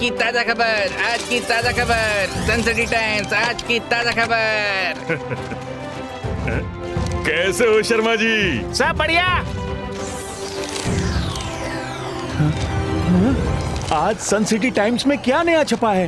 की ताजा खबर, आज की ताजा खबर, सन सिटी टाइम्स, आज की ताजा खबर। कैसे हो शर्मा जी? सब बढ़िया। आज सन सिटी टाइम्स में क्या नया छपा है?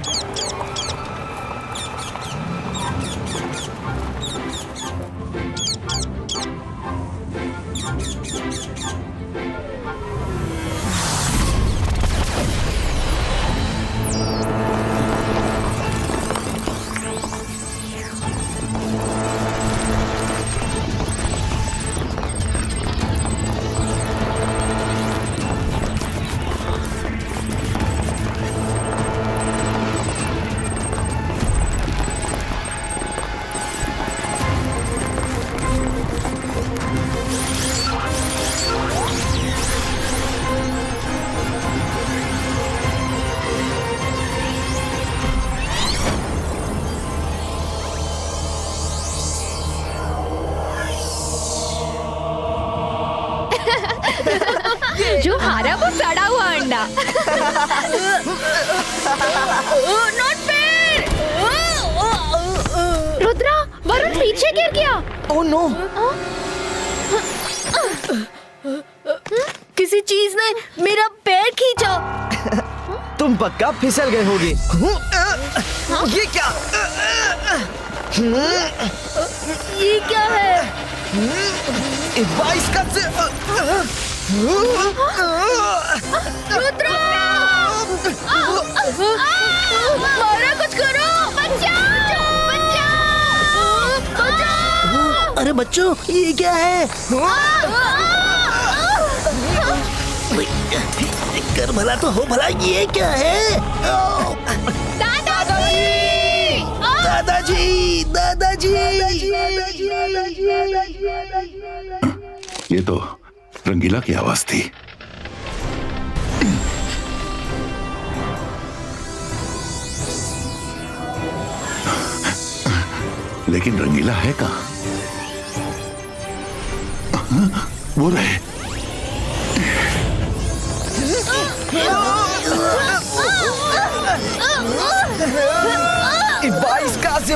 जो हारा वो सड़ा हुआ अंडा। Not fair. रुद्रा, वरुण पीछे गिर गया। Oh no! किसी चीज ने मेरा पैर खींचा। तुम पक्का फिसल गए होगे। ये क्या? ये क्या है? बाईस का रुद्रा! मारा, कुछ करो! बचाओ! बचाओ! अरे बच्चों, ये क्या है? कर भला तो हो भला, ये क्या है? दादाजी! दादाजी! ये तो रंगीला की आवाज थी। लेकिन रंगीला है कहाँ? वो रहे।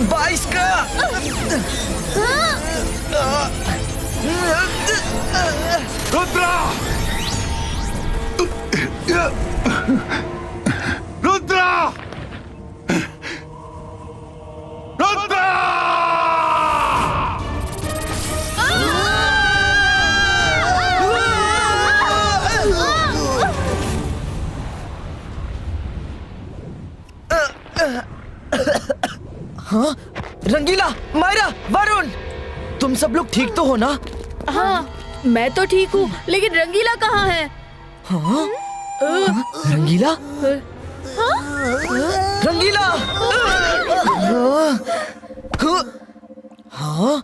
बाईस का रुद्रा! रुद्रा! रुद्रा! हाँ? रंगीला, मायरा, वरुण, तुम सब लोग ठीक तो हो ना? हाँ, मैं तो ठीक हूँ, लेकिन रंगीला कहाँ है? हाँ? रंगीला? रंगीला! हाँ?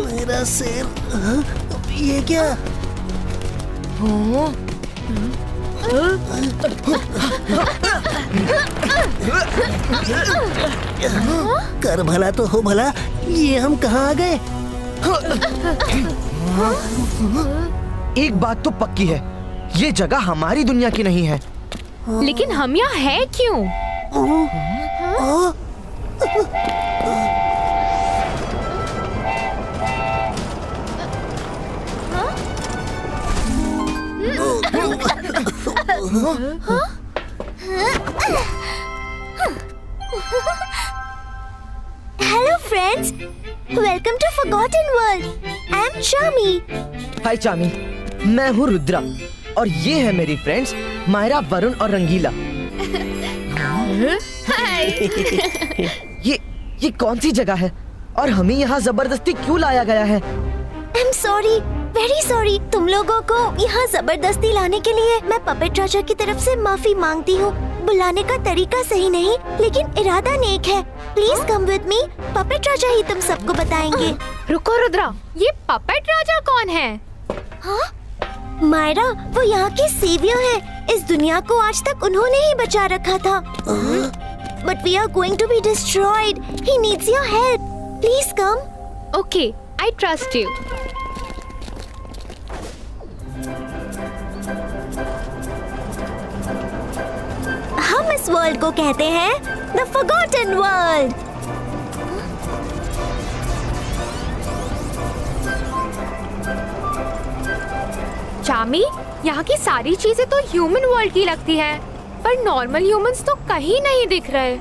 मेरा सिर, ये क्या? हाँ? कर भला तो हो भला, ये हम कहाँ आ गए? एक बात तो पक्की है, ये जगह हमारी दुनिया की नहीं है। लेकिन हम यहाँ है क्यों? Hello friends, welcome to Forgotten World. I am Chami. हाय चामी, मैं हूँ रुद्रा और ये है मेरी फ्रेंड्स मायरा, वरुण और रंगीला। ये कौन सी जगह है और हमें यहाँ जबरदस्ती क्यों लाया गया है? I'm sorry, very sorry. तुम लोगों को यहाँ जबरदस्ती लाने के लिए मैं पपेट राजा की तरफ से माफी मांगती हूँ। बुलाने का तरीका सही नहीं, लेकिन इरादा नेक है। Please come with me, puppet Raja ही तुम सबको बताएंगे। रुको रुद्रा, ये पपेट राजा कौन है? हाँ? मायरा, वो यहाँ के सेवियर है। इस दुनिया को आज तक उन्होंने ही बचा रखा था। But we are going to be destroyed. He needs your help. Please come. Okay, I trust you. इस वर्ल्ड को कहते हैं द फॉरगॉटन वर्ल्ड। चामी, यहाँ की सारी चीजें तो ह्यूमन वर्ल्ड की लगती है, पर नॉर्मल ह्यूमंस तो कहीं नहीं दिख रहे।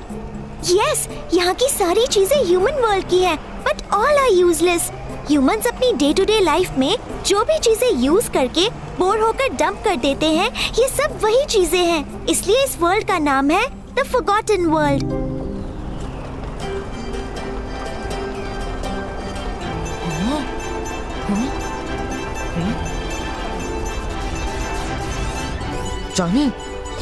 यस, यहाँ की सारी चीजें ह्यूमन वर्ल्ड की है, but all are useless. Humans अपनी डे टू डे लाइफ में जो भी चीजें यूज करके बोर होकर डंप कर देते हैं, ये सब वही चीजें हैं। इसलिए इस वर्ल्ड का नाम है द फॉरगॉटन वर्ल्ड। चामी,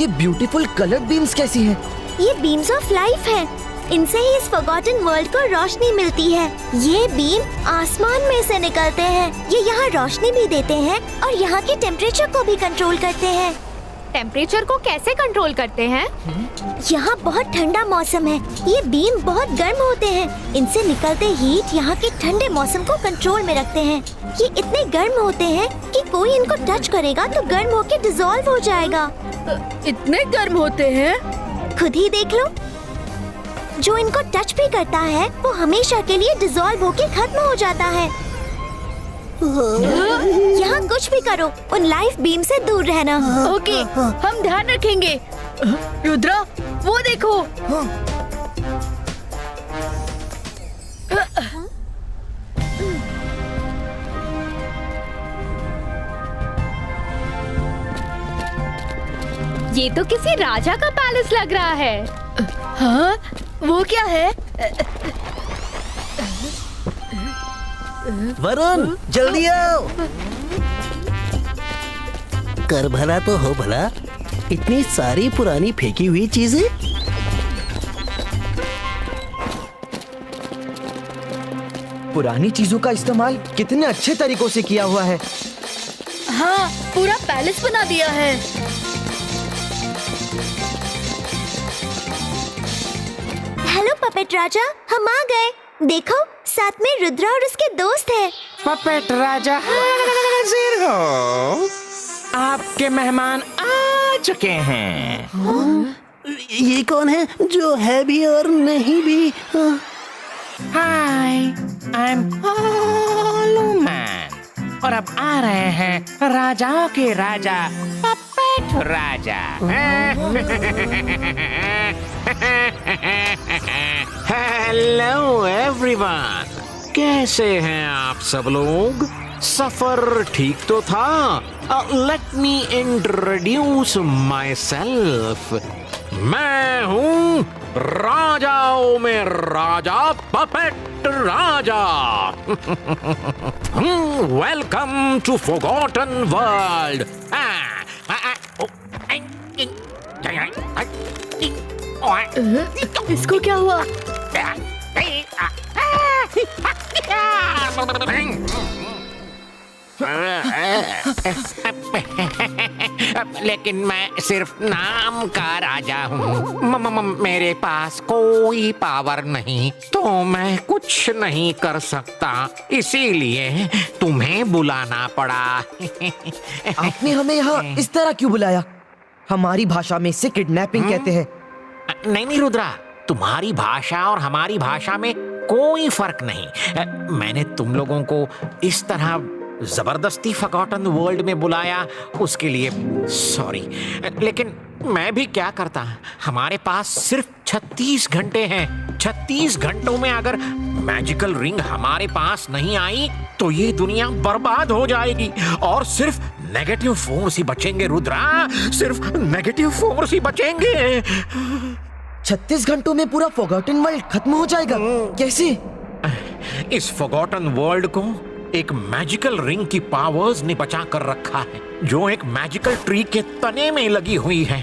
ये ब्यूटीफुल कलर्ड बीम्स कैसी हैं? ये बीम्स ऑफ लाइफ है। इनसे ही इस फॉरगॉटन वर्ल्ड को रोशनी मिलती है। ये बीम आसमान में से निकलते हैं। ये यहाँ रोशनी भी देते हैं और यहाँ के टेम्परेचर को भी कंट्रोल करते हैं। टेम्परेचर को कैसे कंट्रोल करते हैं? यहाँ बहुत ठंडा मौसम है। ये बीम बहुत गर्म होते हैं। इनसे निकलते हीट यहाँ के ठंडे मौसम को कंट्रोल में रखते हैं। ये इतने गर्म होते हैं कि कोई इनको टच करेगा तो गर्म होके डिसॉल्व हो जाएगा। इतने गर्म होते हैं? खुद ही देख लो। जो इनको टच भी करता है वो हमेशा के लिए डिसॉल्व होके खत्म हो जाता है। यहाँ कुछ भी करो, उन लाइफ बीम से दूर रहना। ओके, हम ध्यान रखेंगे। रुद्रा, वो देखो। ये तो किसी राजा का पैलेस लग रहा है। हाँ, वो क्या है? वरुण, जल्दी आओ। कर भला तो हो भला, इतनी सारी पुरानी फेंकी हुई चीजें। पुरानी चीजों का इस्तेमाल कितने अच्छे तरीकों से किया हुआ है। हाँ, पूरा पैलेस बना दिया है। हेलो पपेट राजा, हम आ गए। देखो, साथ में रुद्रा और उसके दोस्त हैं। पपेट राजा हाजिर हो। आपके मेहमान आ चुके हैं। ये कौन है जो है भी और नहीं भी? हाय, आई एम मैन और अब आ रहे हैं राजाओं के राजा पपेट राजा। हेलो एवरीवन, कैसे हैं आप सब लोग? सफर ठीक तो था? Let me introduce myself. मैं हूँ राजाओं में राजा puppet Raja. Welcome to forgotten world. इसको क्या हुआ? लेकिन मैं सिर्फ नाम का राजा हूँ। मेरे पास कोई पावर नहीं, तो मैं कुछ नहीं कर सकता। इसीलिए तुम्हें बुलाना पड़ा। आपने हमें यहाँ इस तरह क्यों बुलाया? हमारी भाषा में इसे किडनैपिंग कहते हैं। नहीं रुद्रा, तुम्हारी भाषा और हमारी भाषा में कोई फर्क नहीं। मैंने तुम लोगों को इस तरह जबरदस्ती फॉरगॉटन वर्ल्ड में बुलाया, उसके लिए सॉरी। लेकिन मैं भी क्या करता, हमारे पास सिर्फ 36 घंटे हैं। 36 घंटों में अगर मैजिकल रिंग हमारे पास नहीं आई तो ये दुनिया बर्बाद हो जाएगी और सिर्फ नेगेटिव फोर्स ही बचेंगे रुद्रा, सिर्फ नेगेटिव फोर्स ही बचेंगे। 36 घंटों में पूरा फॉरगॉटन वर्ल्ड खत्म हो जाएगा? कैसे? इस फॉरगॉटन वर्ल्ड को एक मैजिकल रिंग की पावर्स ने बचा कर रखा है, जो एक मैजिकल ट्री के तने में लगी हुई है।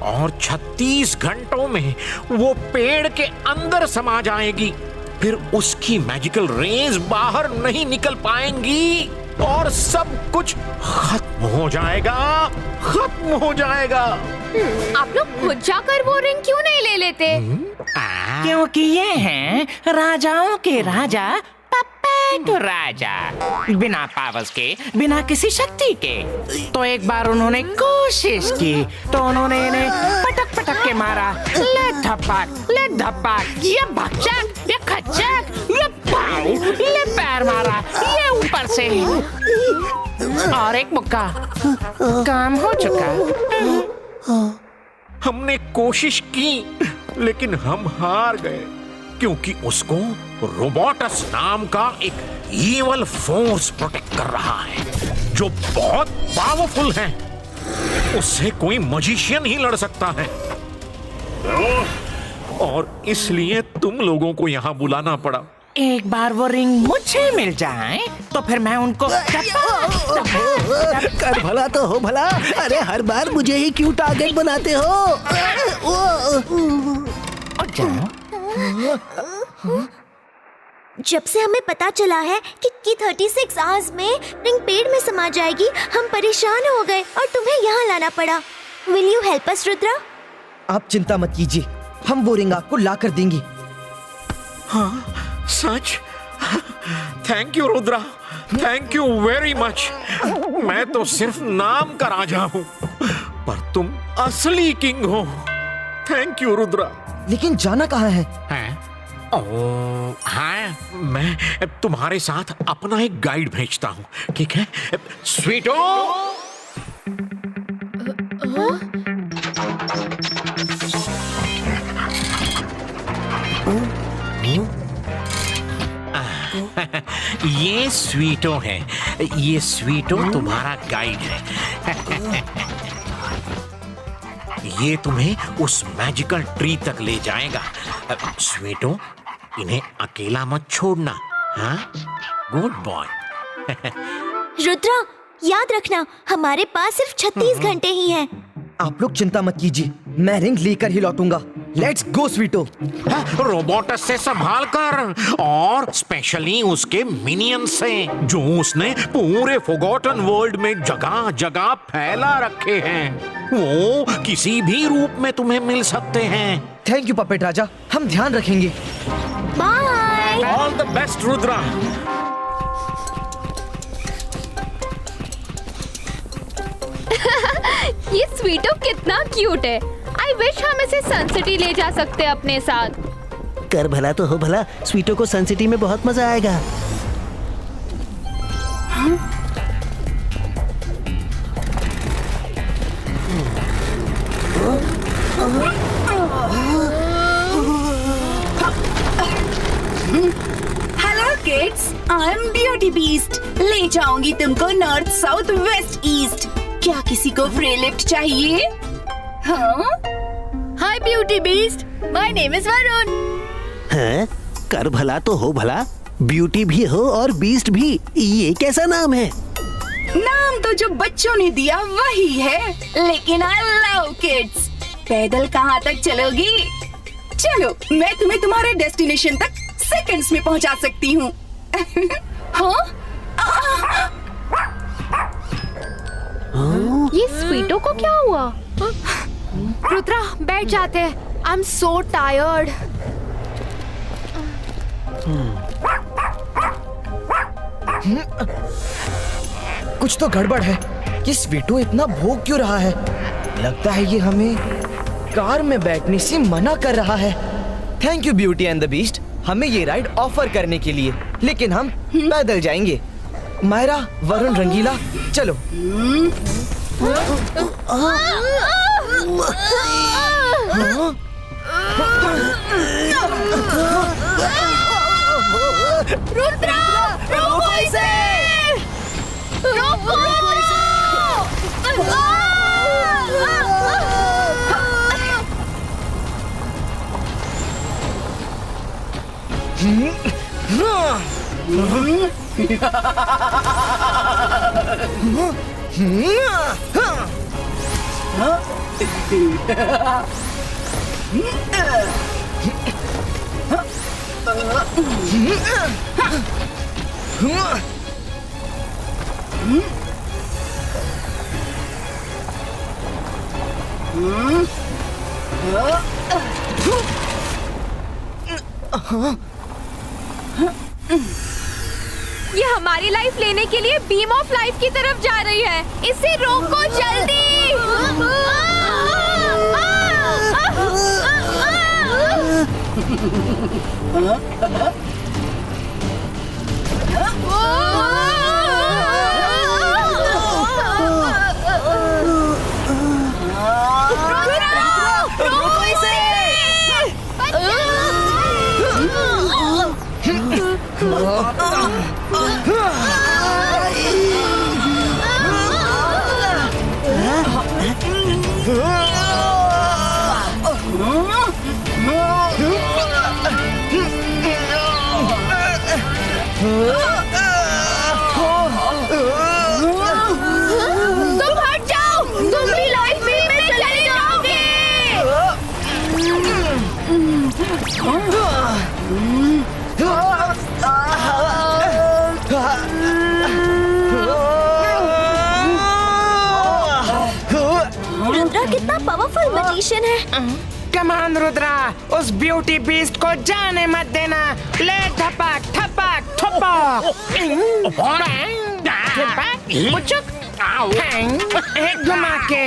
और 36 घंटों में वो पेड़ के अंदर समा जाएगी। फिर उसकी मैजिकल रेज बाहर नहीं निकल पाएंगी और सब कुछ खत्म हो जाएगा, खत्म हो जाएगा। आप लोग खुद जाकर वो रिंग क्यों नहीं ले लेते? क्योंकि ये हैं राजाओं के राजा पपेट तो राजा बिना पावर्स के, बिना किसी शक्ति के। तो एक बार उन्होंने कोशिश की तो उन्होंने इन्हें पटक पटक के मारा। ले धपक, ये भक्षक, ये खच्चक, ये पाव, ये पैर मारा, ये ऊपर से और एक मुक्का। काम हो चुका। हमने कोशिश की लेकिन हम हार गए क्योंकि उसको रोबोटस नाम का एक ईवल फोर्स प्रोटेक्ट कर रहा है जो बहुत पावरफुल है। उससे कोई मैजिशियन ही लड़ सकता है और इसलिए तुम लोगों को यहाँ बुलाना पड़ा। एक बार वो रिंग मुझे मिल जाए तो फिर मैं उनको कर भला तो हो भला। अरे हर बार मुझे ही क्यों टारगेट बनाते हो? जब से हमें पता चला है कि 36 आवर्स में रिंग पेड़ में समा जाएगी, हम परेशान हो गए और तुम्हें यहाँ लाना पड़ा। Will you help us Rudra? आप चिंता मत कीजिए, हम वो रिंग आपको ला कर देंगे। हाँ सच? Thank you Rudra, thank you very much. मैं तो सिर्फ नाम का राजा हूँ पर तुम असली किंग हो। Thank you Rudra. लेकिन जाना कहाँ है? हाँ, मैं तुम्हारे साथ अपना एक गाइड भेजता हूँ, ठीक है? स्वीटो! ये स्वीटो है, ये स्वीटो तुम्हारा गाइड है। ये तुम्हें उस मैजिकल ट्री तक ले जाएगा। स्वीटो, इन्हें अकेला मत छोड़ना। हाँ, गुड बॉय। रुद्रा, याद रखना हमारे पास सिर्फ 36 घंटे ही हैं। आप लोग चिंता मत कीजिए, मैं रिंग लेकर ही लौटूंगा। Let's go स्वीटो। रोबोटस से संभाल कर और स्पेशली उसके मिनियन से जो उसने पूरे फॉरगॉटन वर्ल्ड में जगह जगह फैला रखे हैं। वो किसी भी रूप में तुम्हें मिल सकते हैं। थैंक यू पपेट राजा, हम ध्यान रखेंगे। Bye. All the best Rudra. ये स्वीटो कितना क्यूट है। आई विश हम इसे सन सिटी ले जा सकते अपने साथ। कर भला तो हो भला, स्वीटो को सन सिटी में बहुत मजा आएगा। Hello kids, I am beauty beast. ले जाऊंगी तुमको नॉर्थ साउथ वेस्ट ईस्ट। क्या किसी को फ्री लिफ्ट चाहिए? हाँ? Hi beauty beast, my name is Varun. हाँ? कर भला तो हो भला, ब्यूटी भी हो और बीस्ट भी। ये कैसा नाम है? नाम तो जो बच्चों ने दिया वही है, लेकिन आई लव किड्स। पैदल कहाँ तक चलोगी? चलो, मैं तुम्हें तुम्हारे डेस्टिनेशन तक सेकंड्स में पहुँचा सकती हूँ। हाँ? ये स्वीटो को क्या हुआ? रुद्रा, बैठ जाते हैं। I am so tired. कुछ तो गड़बड़ है। ये स्वीटो इतना भोग क्यों रहा है? लगता है ये हमें कार में बैठने से मना कर रहा है। Thank you beauty and the beast, हमें ये राइड ऑफर करने के लिए, लेकिन हम पैदल जाएंगे। मायरा, वरुण, रंगीला, चलो। रुद्रा, रोको इसे! रोको! ये हमारी लाइफ लेने के लिए बीम ऑफ लाइफ की तरफ जा रही है। इसे रोको जल्दी। तुम हट जाओ, तुम भी लाइफ बीम में चले जाओगे। रुद्रा कितना पावरफुल मैजिशियन है। कमान रुद्रा, उस ब्यूटी बीस्ट को जाने मत देना। ले धपक धपक थपक। घुमा के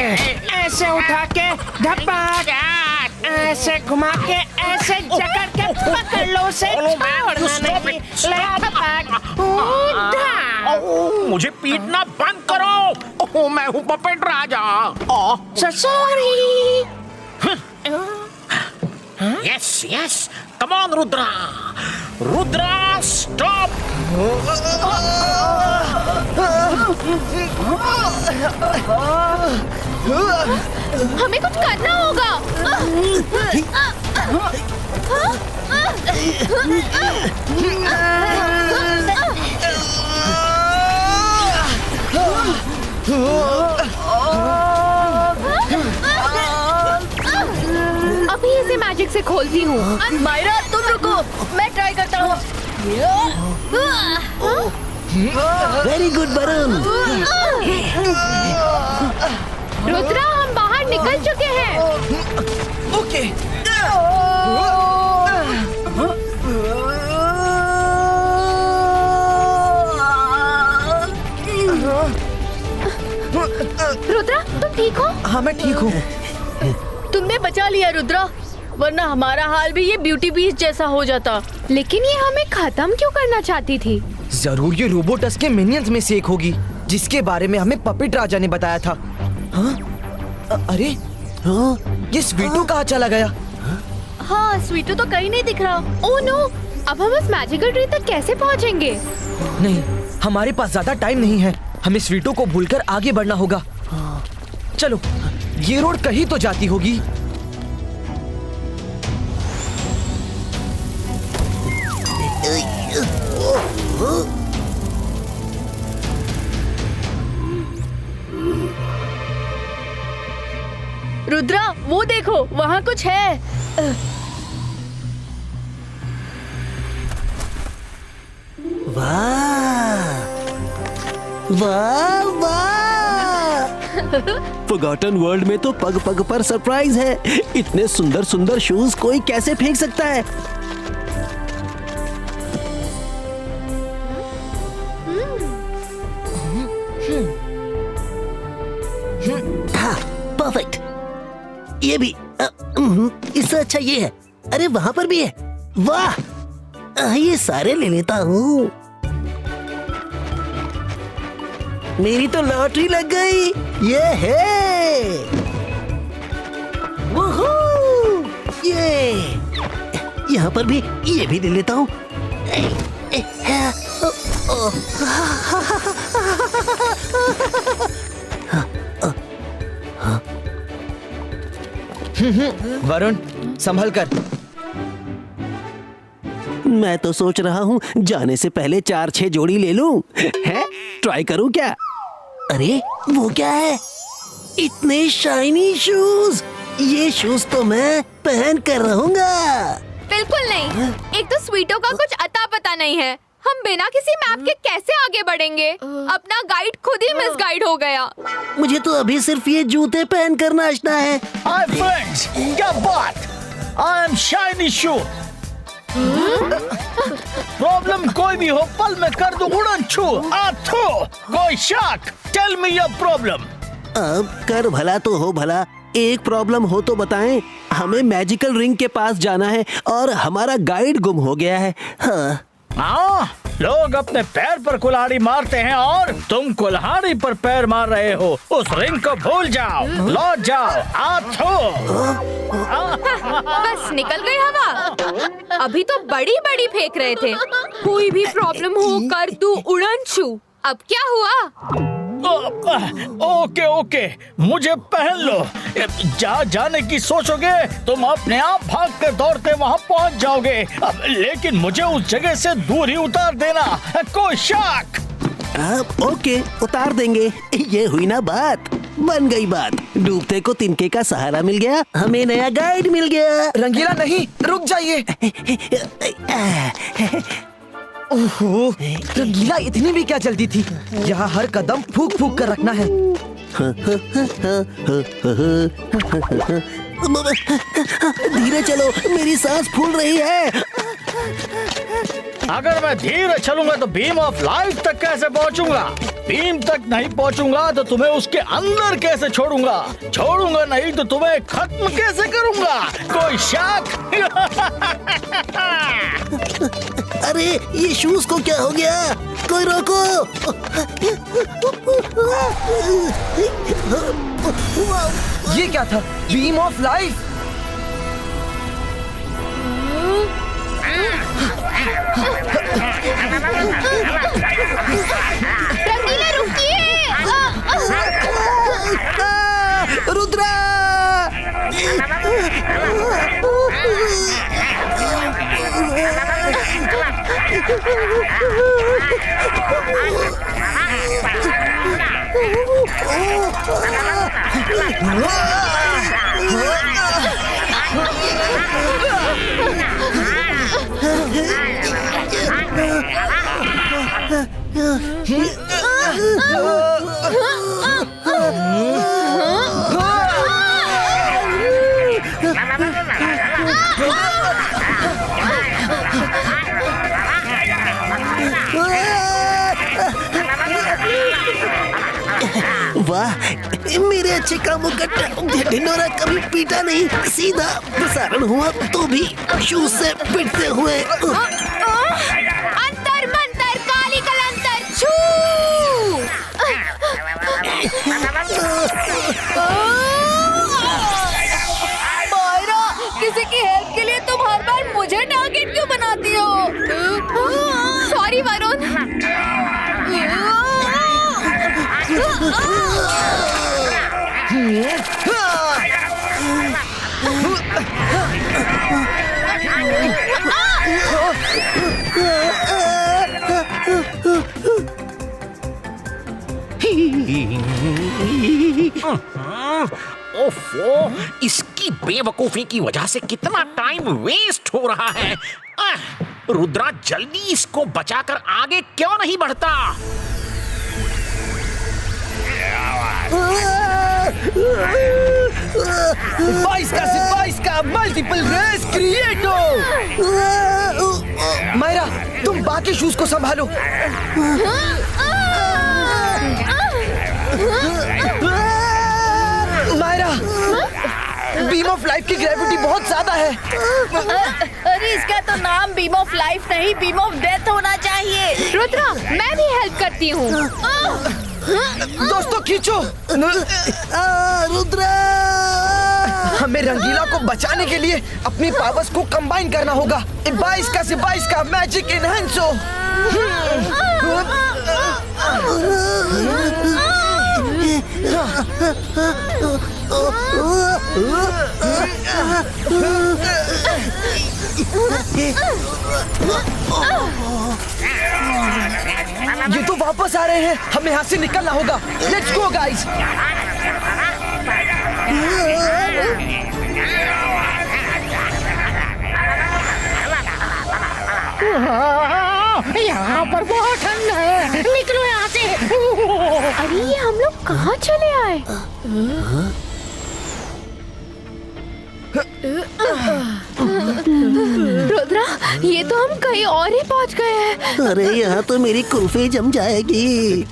ऐसे उठा के धपक, ऐसे घुमा के ऐसे जकड़ के पकड़ लो उसे, छोड़ना नहीं। ले धपक। मुझे पीटना बंद करो। मैं हूँ puppet Raja. Sorry. Yes yes, come on Rudra. Rudra stop. हमें कुछ करना होगा। अभी इसे मैजिक से खोलती हूँ। मायरा तुम रुको, मैं ट्राई करता हूँ। Very good Varun. रुद्रा, हम बाहर निकल चुके हैं। ओके। रुद्रा, तुम ठीक हो? हाँ मैं ठीक हूँ। तुमने बचा लिया रुद्रा, वरना हमारा हाल भी ये ब्यूटी बीस्ट जैसा हो जाता। लेकिन ये हमें खत्म क्यों करना चाहती थी? जरूर ये रोबोटस के मिनियंस में से एक होगी, जिसके बारे में हमें पपेट राजा ने बताया था। हाँ? अरे हाँ? ये स्वीटू कहाँ चला गया? हाँ, स्वीटू तो कहीं नहीं दिख रहा। ओह नो, अब हम उस मैजिकल ट्री तक कैसे पहुँचेंगे? नहीं, हमारे पास ज्यादा टाइम नहीं है। हमें स्वीटू को भूलकर आगे बढ़ना होगा। चलो, ये रोड कहीं तो जाती होगी। रुद्रा, वो देखो, वहाँ कुछ है। वाह वाह वाह। फॉरगॉटन वर्ल्ड में तो पग पग पर सरप्राइज है। इतने सुंदर सुंदर शूज कोई कैसे फेंक सकता है? हाँ, परफेक्ट। ये भी इससे अच्छा ये है। अरे वहाँ पर भी है। वाह, ये सारे ले लेता हूँ। मेरी तो लॉटरी लग गई। ये है वूहू, ये यहाँ पर भी ये भी ले लेता हूँ। वरुण, संभल कर। मैं तो सोच रहा हूँ जाने से पहले 4-6 जोड़ी ले लूं। है, ट्राई करूँ क्या? अरे वो क्या है? इतने शाइनी शूज। ये शूज तो मैं पहन कर रहूंगा। बिल्कुल नहीं। एक तो स्वीटो का कुछ अता पता नहीं है। हम बिना किसी मैप के कैसे आगे बढ़ेंगे? अपना गाइड खुद ही मिसगाइड हो गया। मुझे तो अभी सिर्फ ये जूते पहन कर नाचना है। हाय फ्रेंड्स, क्या बात? I am shiny shoe. Problem कोई भी हो पल में कर दो उड़न छू आथो कोई शक टेल मी योर प्रॉब्लम। अब कर भला तो हो भला, एक प्रॉब्लम हो तो बताएं। हमें मैजिकल रिंग के पास जाना है और हमारा गाइड गुम हो गया है। हाँ, लोग अपने पैर पर कुल्हाड़ी मारते हैं और तुम कुल्हाड़ी पर पैर मार रहे हो। उस रिंग को भूल जाओ, लौट जाओ आथो। बस निकल गई हवा। अभी तो बड़ी बड़ी फेंक रहे थे। कोई भी प्रॉब्लम हो कर तू उड़न छू। अब क्या हुआ? ओके ओके, मुझे पहन लो। जहाँ जाने की सोचोगे तुम अपने आप भागते दौड़ते वहाँ पहुँच जाओगे। लेकिन मुझे उस जगह से दूर ही उतार देना, कोई शक। ओके, उतार देंगे। ये हुई ना बात, बन गई बात। डूबते को तिनके का सहारा मिल गया, हमें नया गाइड मिल गया। रंगीला नहीं, रुक जाइए। ओहो, रंगीला इतनी भी क्या जल्दी थी? यहाँ हर कदम फूक फूक कर रखना है। धीरे चलो, मेरी सांस फूल रही है। अगर मैं धीरे चलूंगा तो बीम ऑफ लाइफ तक कैसे पहुंचूंगा? बीम तक नहीं पहुंचूंगा तो तुम्हें उसके अंदर कैसे छोड़ूंगा? छोड़ूंगा नहीं तो तुम्हें खत्म कैसे करूंगा? कोई शक? अरे ये शूज को क्या हो गया? कोई रोको। ये क्या था? Beam of life? रंगीला रुकिए। रुद्रा! वाह, मेरे अच्छे कामों का ढिंढोरा कभी पीटा नहीं। सीधा प्रसारण हुआ तो भी शूज से पिटते हुए। अंतर मंतर काली कलंतर छू। मायरा, किसी की हेल्प के लिए तुम हर बार मुझे टारगेट क्यों बनाती हो? सॉरी वरुण। ओफो, इसकी बेवकूफी की वजह से कितना टाइम वेस्ट हो रहा है। रुद्रा जल्दी इसको बचाकर आगे क्यों नहीं बढ़ता? बाईस का मल्टीपल रेस क्रिएटो। मायरा, तुम बाकी शूज को संभालो। मायरा, बीम ऑफ लाइफ की ग्रेविटी बहुत ज्यादा है। अरे इसका तो नाम बीम ऑफ लाइफ नहीं, बीम ऑफ डेथ होना चाहिए। रुद्रा, मैं भी हेल्प करती हूँ। दोस्तों खींचो। रुद्रा! हमें रंगीला को बचाने के लिए अपनी पावर्स को कंबाइन करना होगा। 22 का मैजिक इनहेंसो। ये तो वापस आ रहे हैं, हमें यहाँ से निकलना होगा। Let's go guys. यहाँ पर बहुत ठंड है, निकलो यहाँ से। अरे ये हम लोग कहाँ चले आए? रुद्रा, ये तो हम कहीं और ही पहुंच गए हैं। अरे यहाँ तो मेरी कुल्फी जम जाएगी।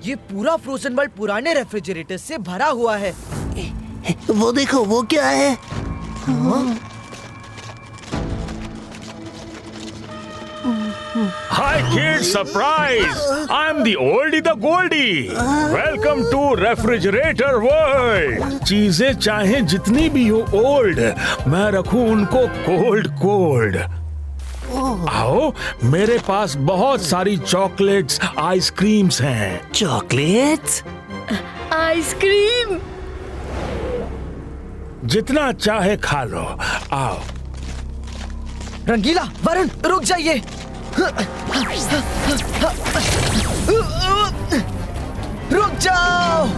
ये पूरा फ्रोजन वर्ल्ड पुराने रेफ्रिजरेटर से भरा हुआ है। वो देखो, वो क्या है? Hi kids, surprise! I'm the oldie the goldie. Welcome to Refrigerator World. चीजें चाहे जितनी भी हो ओल्ड, मैं रखूं उनको कोल्ड। आओ, मेरे पास बहुत सारी चॉकलेट्स, आइसक्रीम्स हैं। चॉकलेट्स? आइसक्रीम? जितना चाहे खा लो। आओ। रंगीला, वरुण, रुक जाइए। रुक जाओ।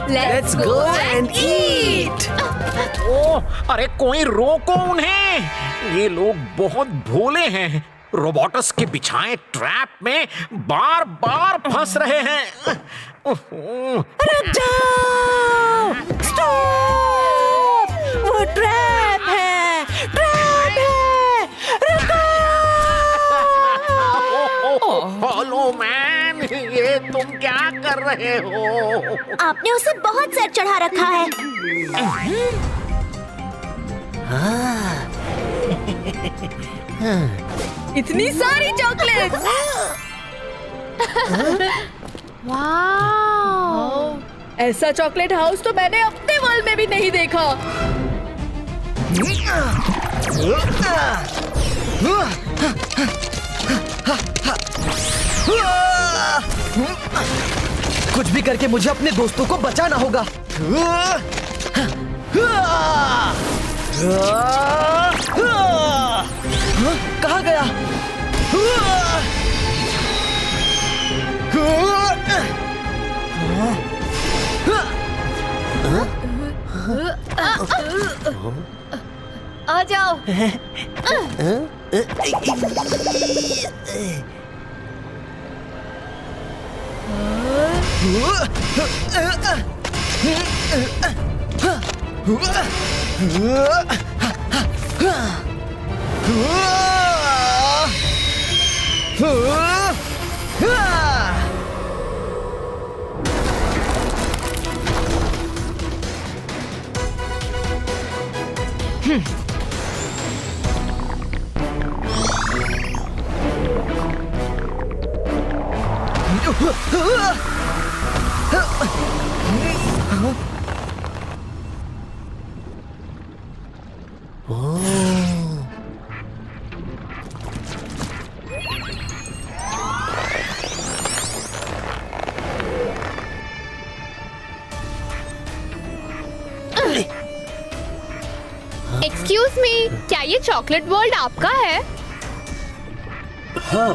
Let's go and eat. अरे कोई रोको उन्हें, ये लोग बहुत भोले हैं। रोबोटस के बिछाए ट्रैप में बार बार फंस रहे हैं। रुक जाओ! स्टॉप! वो ट्रैप है! ट्रैप है! रुको! हेलो मैन, ये तुम क्या कर रहे हो? आपने उसे बहुत सर चढ़ा रखा है। इतनी सारी चॉकलेट्स! वाह! ऐसा चॉकलेट हाउस तो मैंने अपने वर्ल्ड में भी नहीं देखा। कुछ भी करके मुझे अपने दोस्तों को बचाना होगा। कहाँ गया? आ जाओ। एक्सक्यूज मी, क्या ये चॉकलेट वर्ल्ड आपका है? हाँ,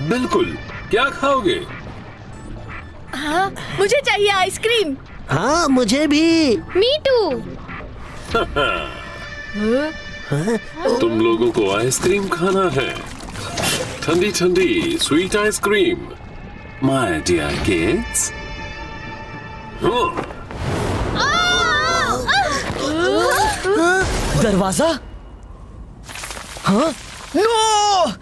बिल्कुल। क्या खाओगे? हाँ, मुझे चाहिए आइसक्रीम। हाँ, मुझे भी। Me too. तुम लोगों को आइसक्रीम खाना है। ठंडी ठंडी sweet ice cream, my dear kids. दरवाजा? हाँ? नो!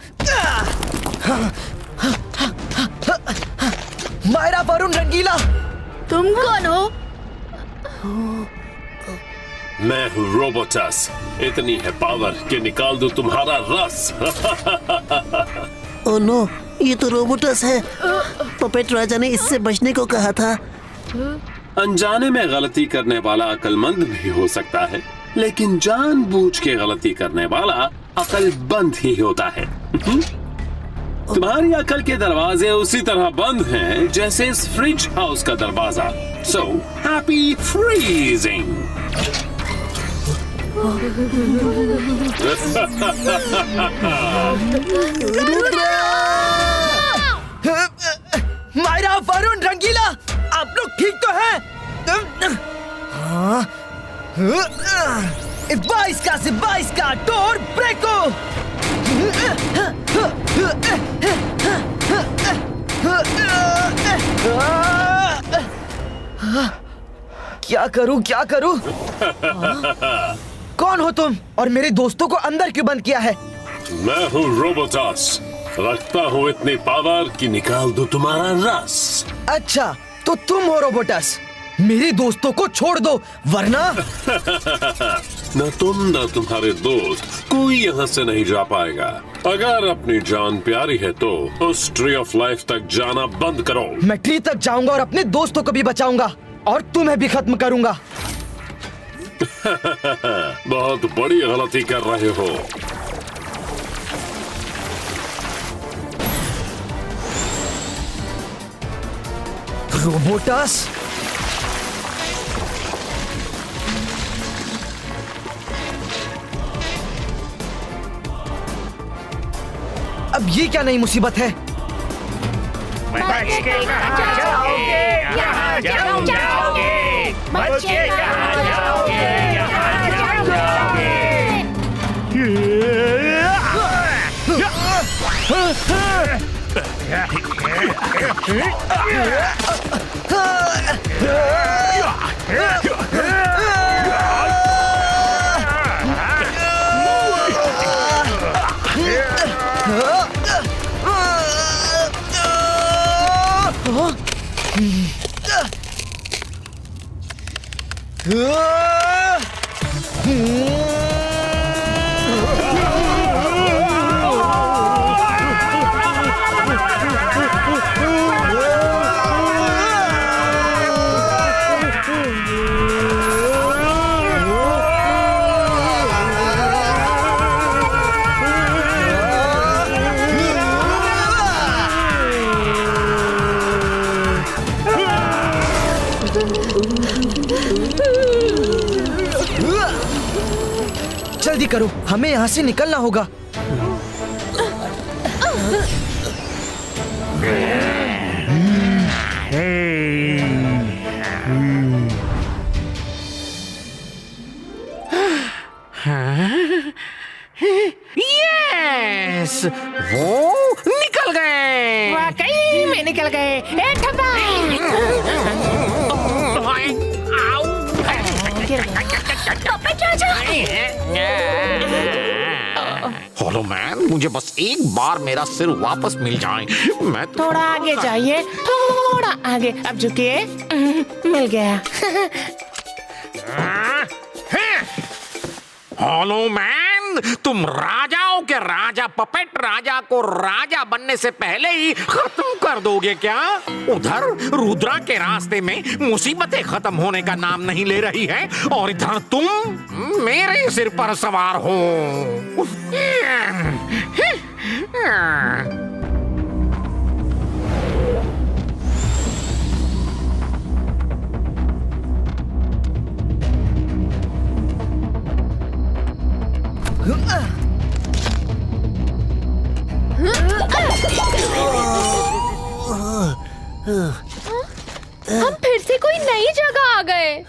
मायरा, वरुण, रंगीला, तुम कौन हो? मैं हूँ रोबोटस। इतनी है पावर कि निकाल दूं तुम्हारा रस। ओह नो, ये तो रोबोटस है। पपेट राजा ने इससे बचने को कहा था। अनजाने में गलती करने वाला अक्लमंद भी हो सकता है, लेकिन जानबूझ के गलती करने वाला अक्लमंद ही होता है। तुम्हारी अकल के दरवाजे उसी तरह बंद हैं जैसे इस फ्रिज हाउस का दरवाजा। So happy freezing. Myra, Varun, Rangeela, आप लोग ठीक तो हैं? हाँ? 22 का डोर ब्रेको। क्या करूं क्या करूं? कौन हो तुम और मेरे दोस्तों को अंदर क्यों बंद किया है? मैं हूँ रोबोटस, रखता हूँ इतनी पावर कि निकाल दूं तुम्हारा रस। अच्छा तो तुम हो रोबोटस, मेरे दोस्तों को छोड़ दो वरना न तुम न तुम्हारे दोस्त कोई यहाँ से नहीं जा पाएगा। अगर अपनी जान प्यारी है तो उस ट्री ऑफ लाइफ तक जाना बंद करो। मैं ट्री तक जाऊंगा और अपने दोस्तों को भी बचाऊंगा और तुम्हें भी खत्म करूंगा। बहुत बड़ी गलती कर रहे हो। रोबोटस, अब ये क्या नई मुसीबत है? बच के कहाँ जाओगे? यहाँ जाओगे। बच के कहाँ जाओगे? यहाँ जाओगे। जल्दी करो, हमें यहाँ से निकलना होगा। यस, वो निकल गए। वाकई में निकल गए। ए ठप्पा! हेलो मैन, मुझे बस एक बार मेरा सिर वापस मिल जाए। मैं थोड़ा आगे जाइए, थोड़ा आगे। अब झुकिए। मिल गया। हेलो मैन, तुम राजाओं के राजा पपेट राजा को राजा बनने से पहले ही खत्म कर दोगे क्या? उधर रुद्रा के रास्ते में मुसीबतें खत्म होने का नाम नहीं ले रही है और इधर तुम मेरे सिर पर सवार हो। हम फिर से कोई नई जगह आ गए।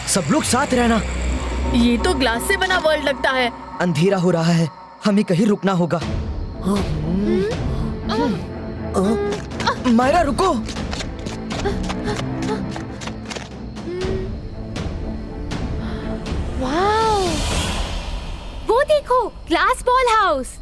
सब लोग साथ रहना। ये तो ग्लास से बना वर्ल्ड लगता है। अंधेरा हो रहा है, हमें कहीं रुकना होगा। मायरा रुको। वाओ, वो देखो, ग्लास बॉल हाउस।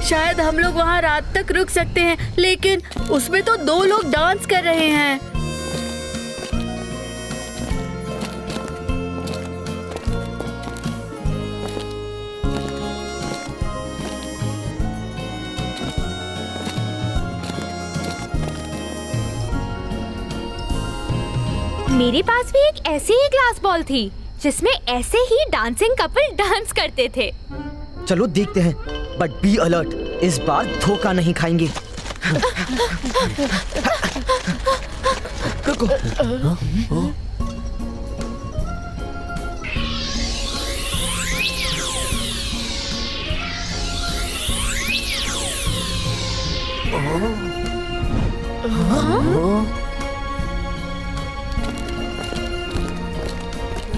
शायद हम लोग वहाँ रात तक रुक सकते हैं, लेकिन उसमें तो 2 लोग डांस कर रहे हैं। मेरे पास भी एक ऐसी ही ग्लास बॉल थी जिसमें ऐसे ही डांसिंग कपल डांस करते थे। चलो देखते हैं, बट बी अलर्ट, इस बार धोखा नहीं खाएंगे। रुको।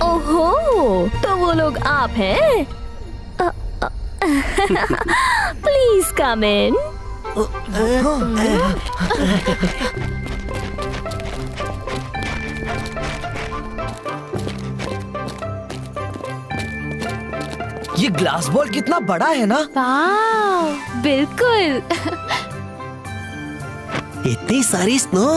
ओहो, तो वो लोग आप हैं? प्लीज कम इन। ये ग्लास बॉल कितना बड़ा है ना? वाह, बिल्कुल। इतनी सारी स्नो।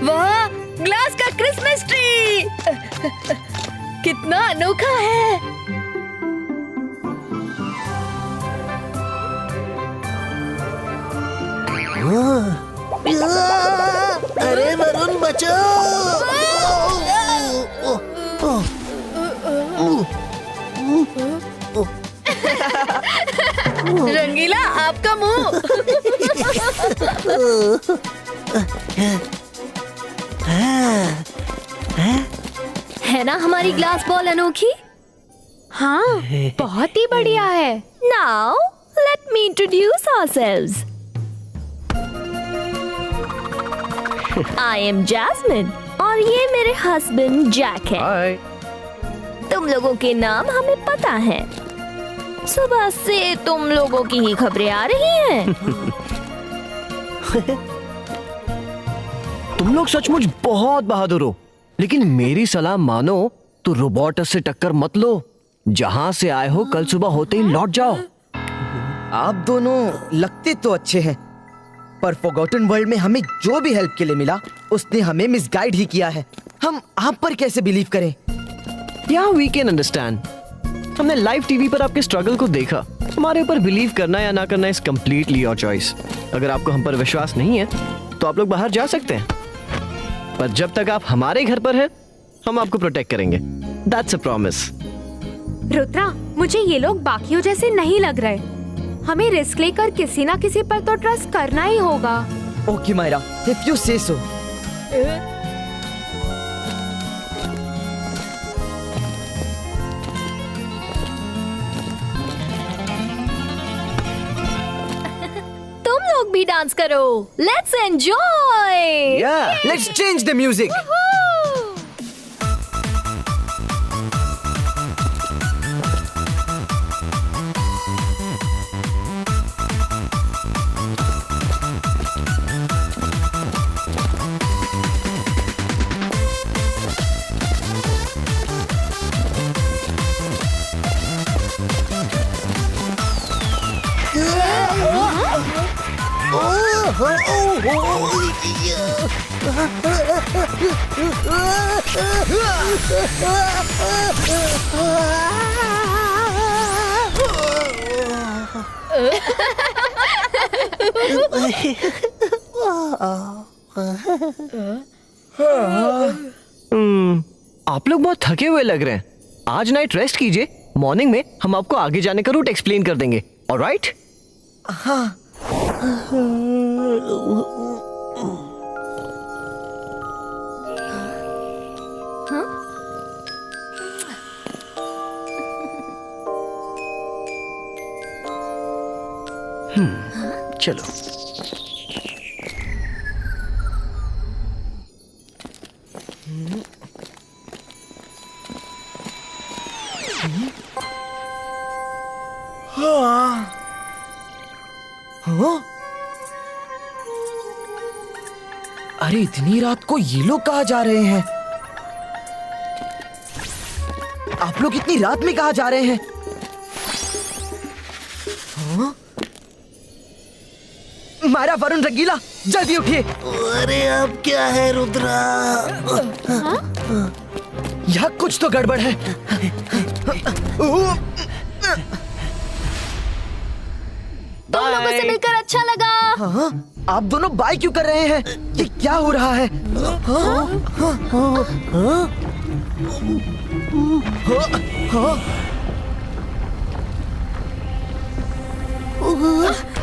वाह, ग्लास का क्रिसमस ट्री कितना अनोखा है। अरे वरुण बचाओ! रंगीला, आपका मुंह। है ना हमारी ग्लास बॉल अनोखी? हाँ, बहुत ही बढ़िया है। Now, let me introduce ourselves. I am Jasmine और ये मेरे हस्बैंड जैक है। हाय। तुम लोगों के नाम हमें पता है। सुबह से तुम लोगों की ही खबरें आ रही हैं। तुम लोग सचमुच बहुत बहादुर हो, लेकिन मेरी सलाह मानो तो रोबोटस से टक्कर मत लो। जहां से आए हो कल सुबह होते ही लौट जाओ। आप दोनों लगते तो अच्छे हैं, पर फॉरगॉटन वर्ल्ड में हमें जो भी हेल्प के लिए मिला उसने हमें मिसगाइड ही किया है। हम आप पर कैसे बिलीव करें? या वी कैन अंडरस्टैंड। हमने लाइव टीवी पर आपके स्ट्रगल को देखा। हमारे ऊपर बिलीव करना या ना करना इज कम्प्लीटली योर चॉइस। अगर आपको हम पर विश्वास नहीं है तो आप लोग बाहर जा सकते हैं, पर जब तक आप हमारे घर पर हैं हम आपको प्रोटेक्ट करेंगे। That's a promise. रुद्रा, मुझे ये लोग बाकियों जैसे नहीं लग रहे। हमें रिस्क लेकर किसी ना किसी पर तो ट्रस्ट करना ही होगा। ओके मायरा, इफ यू से सो। तुम लोग भी डांस करो। Let's enjoy. Yeah, let's change the music. आप लोग बहुत थके हुए लग रहे हैं। आज नाइट रेस्ट कीजिए, मॉर्निंग में हम आपको आगे जाने का रूट एक्सप्लेन कर देंगे। ऑलराइट? हाँ। चलो। अरे इतनी रात को ये लोग कहाँ जा रहे हैं? आप लोग इतनी रात में कहाँ जा रहे हैं? मारा वरुण, रंगीला, जल्दी उठिए। अरे अब क्या है रुद्रा? यहाँ कुछ तो गड़बड़ है। तुम लोगों से मिलकर अच्छा लगा। हाँ? आप दोनों बाय क्यों कर रहे हैं? ये क्या हो रहा है? खोलो,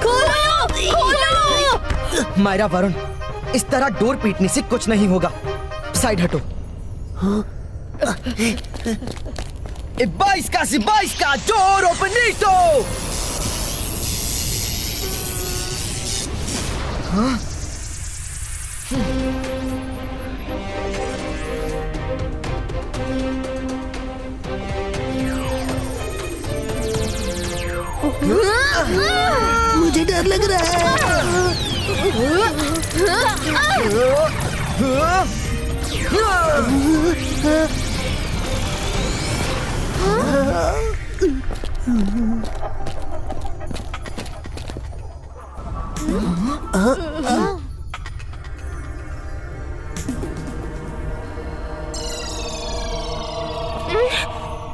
खोलो। मायरा, वरुण, इस तरह डोर पीटने से कुछ नहीं होगा। साइड हटो। 22 का डोर ओपनिटो। हाँ? मुझे डर लग रहा है।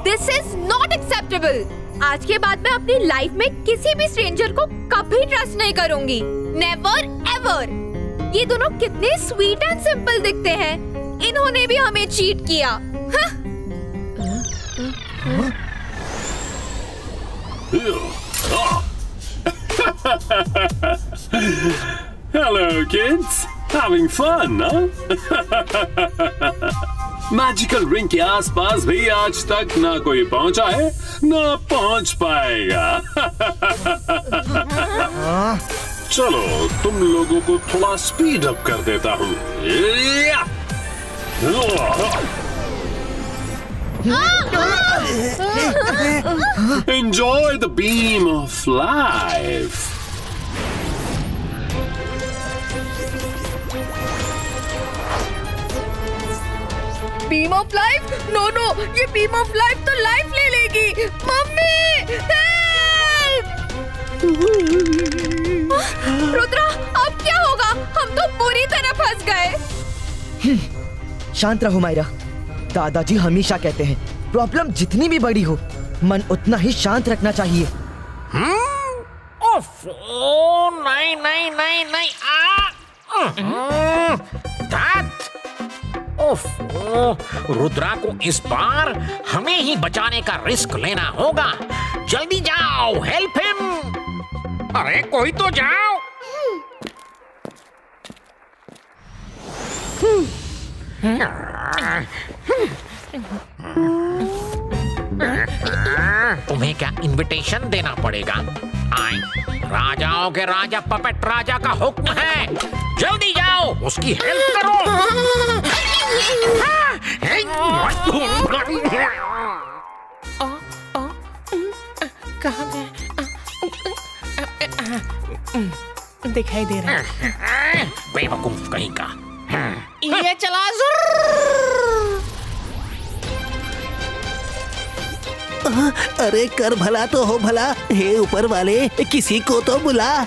This is not acceptable. आज के बाद मैं अपनी लाइफ में किसी भी स्ट्रेंजर को कभी ट्रस्ट नहीं करूंगी। Never ever. ये दोनों कितने स्वीट एंड सिंपल दिखते हैं, इन्होंने भी हमें चीट किया। Hello, kids. Having fun, huh? Magical ring के आसपास भी आज तक ना कोई पहुंचा है, ना पहुंच पाएगा। चलो, तुम लोगों को थोड़ा स्पीड अप कर देता हूँ। Enjoy the beam of life. Beam of life? No, ये बीम ऑफ लाइफ तो लाइफ ले लेगी। मम्मी, रुद्रा, अब क्या होगा? हम तो पूरी तरह फंस गए। शांत रहो मायरा। दादाजी हमेशा कहते हैं, प्रॉब्लम जितनी भी बड़ी हो, मन उतना ही शांत रखना चाहिए। नहीं। रुद्रा को इस बार हमें ही बचाने का रिस्क लेना होगा। जल्दी जाओ, हेल्प हिम। अरे कोई तो जाओ। तुम्हें क्या इनविटेशन देना पड़ेगा? आए, राजाओं के राजा पपेट राजा का हुक्म है, जल्दी जाओ, उसकी हेल्प करो। कहाँ गए? दिखाई दे रहा है। बेवकूफ कहीं का। ये चला अरे कर भला तो हो भला, हे ऊपर वाले, किसी को तो बुला।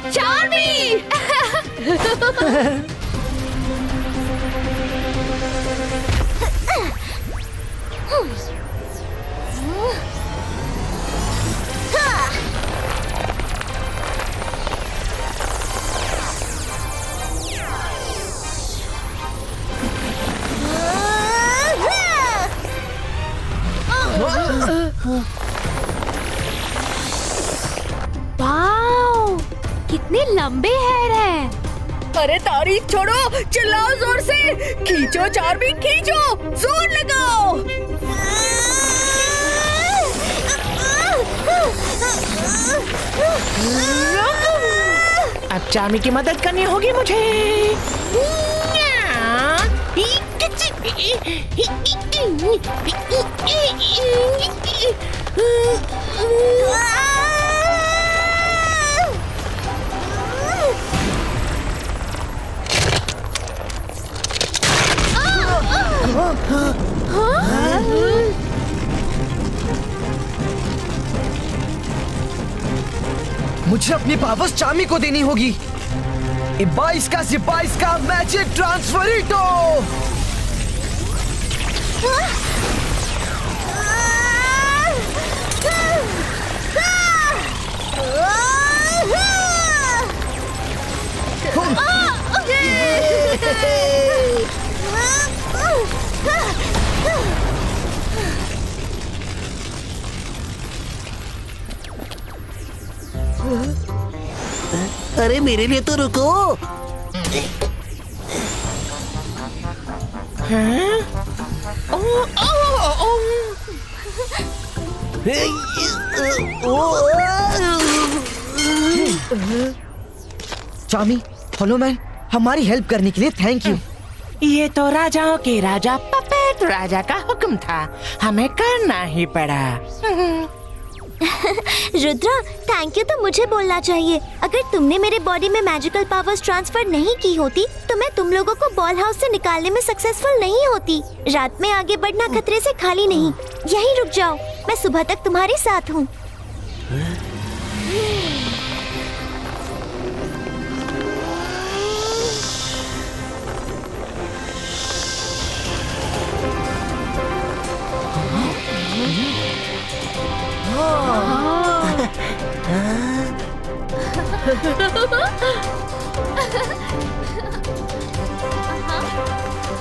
चार्मी! वाओ, कितने लंबे हेयर हैं। अरे तारीफ छोड़ो, चिल्लाओ जोर से। खींचो चार्मी, खींचो, जोर लगाओ। अब चार्मी की मदद करनी होगी मुझे। मुझे अपनी पावर्स चार्मी को देनी होगी। 22 का मैजिक ट्रांसफरिटो। अरे मेरे लिए तो रुको। चामी, हेलो मैन, हमारी हेल्प करने के लिए थैंक यू। ये तो राजाओं के राजा पपेट राजा का हुक्म था, हमें करना ही पड़ा। रुद्रा, थैंक यू तो मुझे बोलना चाहिए। अगर तुमने मेरे बॉडी में मैजिकल पावर्स ट्रांसफर नहीं की होती तो मैं तुम लोगों को बॉल हाउस से निकालने में सक्सेसफुल नहीं होती। रात में आगे बढ़ना खतरे से खाली नहीं। यहीं रुक जाओ, मैं सुबह तक तुम्हारे साथ हूँ।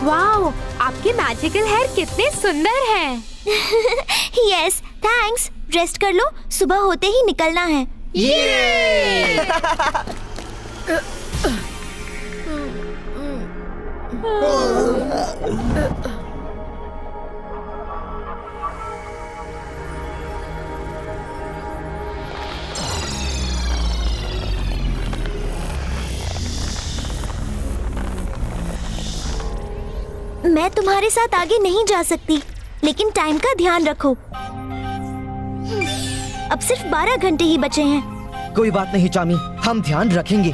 वाओ, आपके मैजिकल हेयर कितने सुंदर हैं। Yes, thanks. रेस्ट कर लो, सुबह होते ही निकलना है। मैं तुम्हारे साथ आगे नहीं जा सकती, लेकिन टाइम का ध्यान रखो। अब सिर्फ 12 घंटे ही बचे हैं। कोई बात नहीं चामी, हम ध्यान रखेंगे।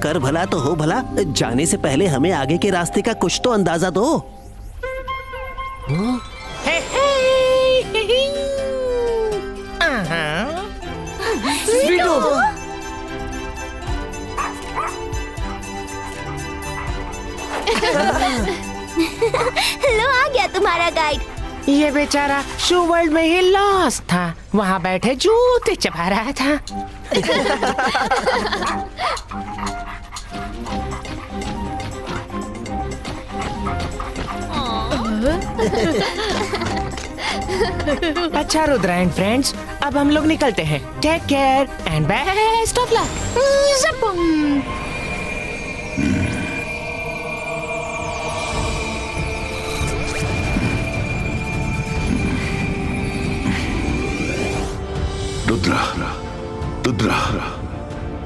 कर भला तो हो भला, जाने से पहले हमें आगे के रास्ते का कुछ तो अंदाजा दो। लो, आ गया तुम्हारा गाइड। ये बेचारा शू वर्ल्ड में ही लॉस्ट था, वहाँ बैठे जूते चबा रहा था। अच्छा रुद्रा एंड फ्रेंड्स, अब हम लोग निकलते हैं। Take care and best of luck.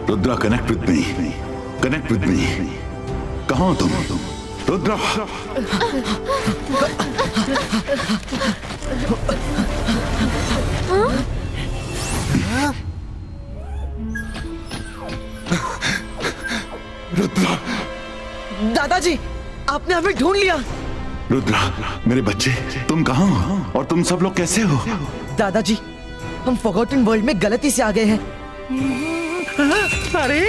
Rudra, connect with me, connect with me. कहाँ हो तुम? रुद्रा, रुद्रा। दादाजी, आपने हमें ढूंढ लिया। रुद्रा, मेरे बच्चे, तुम कहाँ हो और तुम सब लोग कैसे हो? दादाजी, हम फॉरगॉटन वर्ल्ड में गलती से आ गए हैं। अरे,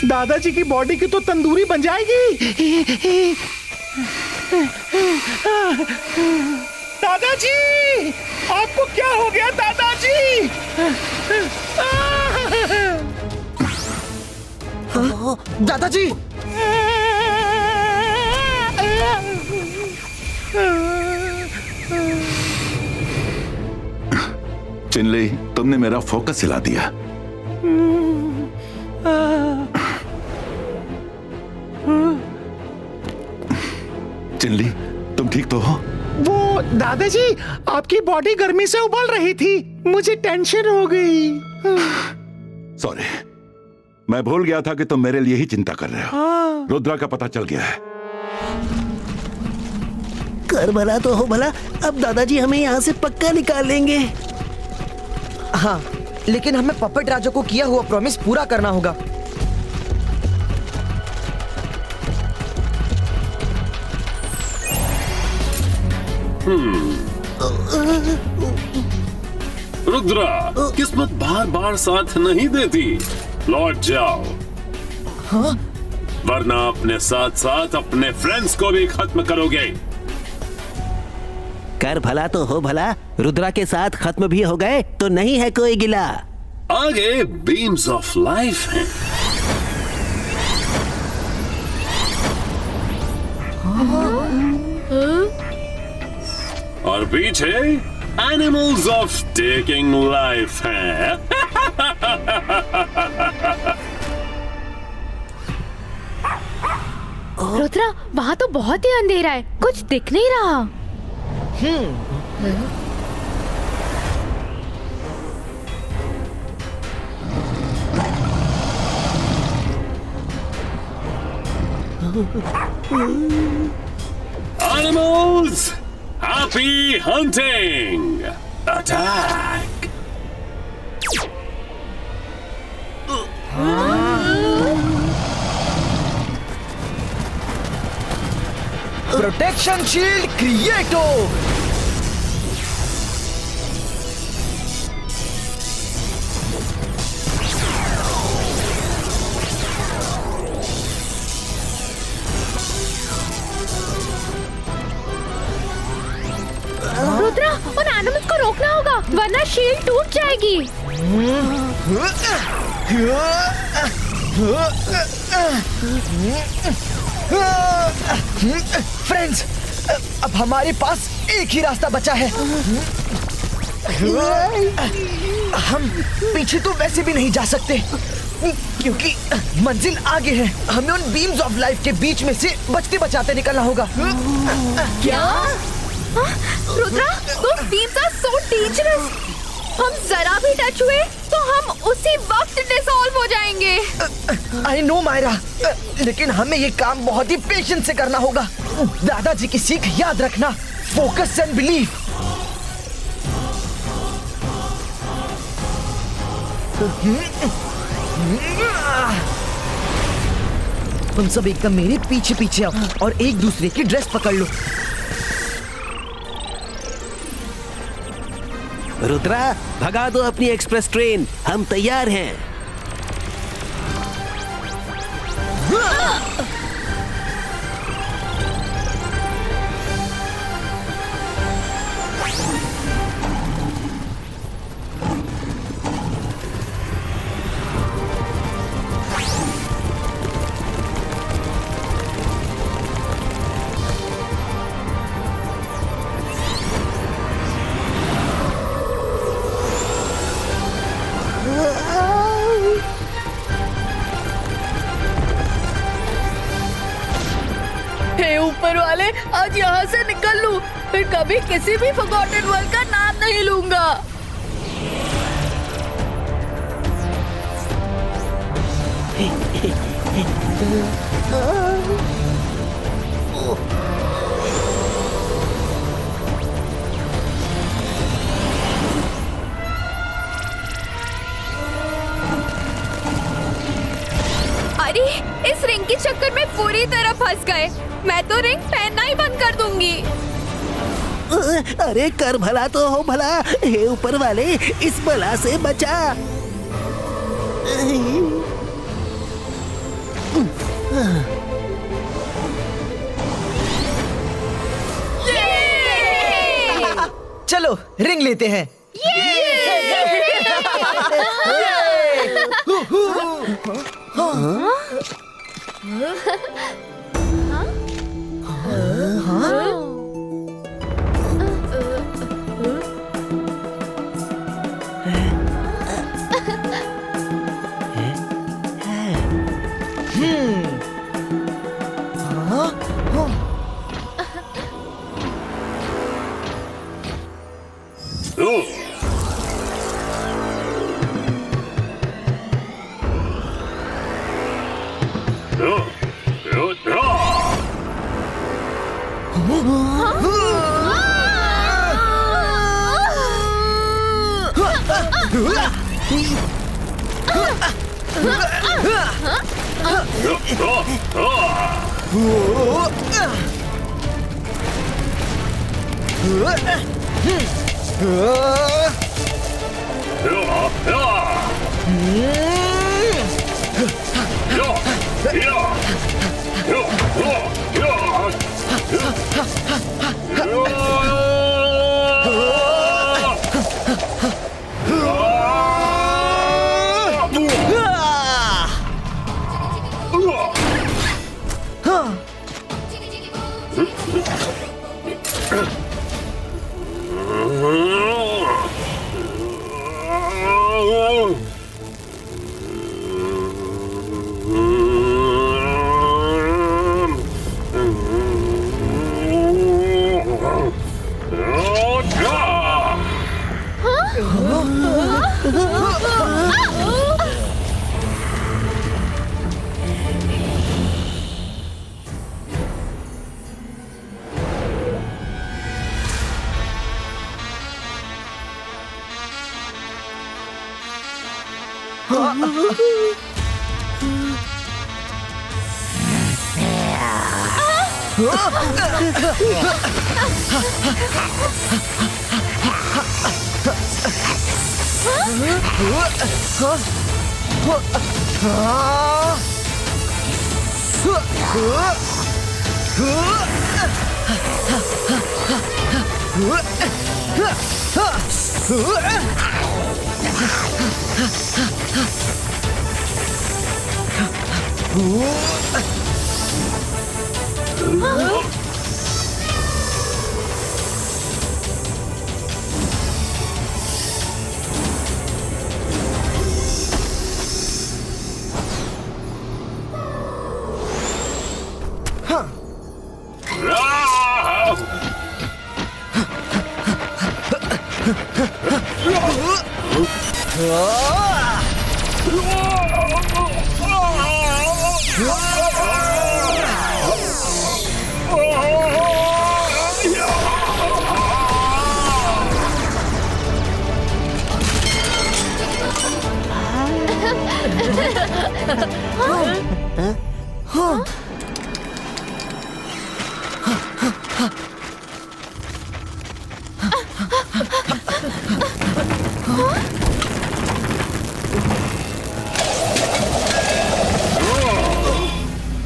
दादाजी की बॉडी की तो तंदूरी बन जाएगी। दादाजी, आपको क्या हो गया दादाजी? दादाजी, चिनली, तुमने मेरा फोकस हिला दिया। चिनली, तुम ठीक तो हो? वो दादाजी, आपकी बॉडी गर्मी से उबल रही थी, मुझे टेंशन हो गई। सॉरी, मैं भूल गया था कि तुम मेरे लिए ही चिंता कर रहे हो। रुद्रा का पता चल गया है। कर भला तो हो भला, अब दादाजी हमें यहाँ से पक्का निकाल लेंगे। हाँ, लेकिन हमें पपेट राजा को किया हुआ प्रॉमिस पूरा करना होगा। रुद्रा, किस्मत बार बार साथ नहीं देती। लौट जाओ। हाँ? वरना अपने साथ साथ अपने फ्रेंड्स को भी खत्म करोगे। कर भला तो हो भला, रुद्रा के साथ खत्म भी हो गए तो नहीं है कोई गिला। आगे बीम्स ऑफ लाइफ हैं। और पीछे एनिमल्स ऑफ टेकिंग लाइफ हैं। रुद्रा, वहाँ तो बहुत ही अंधेरा है, कुछ दिख नहीं रहा। Animals, happy hunting! Attack! Protection shield क्रिएटो। रुद्रा, उन एनिमल्स को रोकना होगा, वरना शील्ड टूट जाएगी। फ्रेंड्स, अब हमारे पास एक ही रास्ता बचा है। हम पीछे तो वैसे भी नहीं जा सकते, क्योंकि मंजिल आगे है। हमें उन बीम्स ऑफ लाइफ के बीच में से बचते बचाते निकलना होगा। क्या? Rudra, those beams are so dangerous. हम जरा भी टच हुए तो हम उसी वक्त डिसॉल्व हो जाएंगे। आई नो मायरा, लेकिन हमें ये काम बहुत ही पेशेंस से करना होगा। दादाजी की सीख याद रखना, फोकस एंड बिलीव। तुम सब एकदम मेरे पीछे पीछे आओ और एक दूसरे की ड्रेस पकड़ लो। रुद्रा, भगा दो अपनी एक्सप्रेस ट्रेन, हम तैयार हैं। ऊपर वाले, आज यहाँ से निकल लूं, फिर कभी किसी भी फॉरगॉटन वर्ल्ड का नाम नहीं लूंगा। अरे, इस रिंग के चक्कर में पूरी तरह फंस गए। मैं तो रिंग पहनना ही बंद कर दूंगी। अरे कर भला तो हो भला, हे ऊपर वाले, इस बला से बचा। चलो रिंग लेते हैं।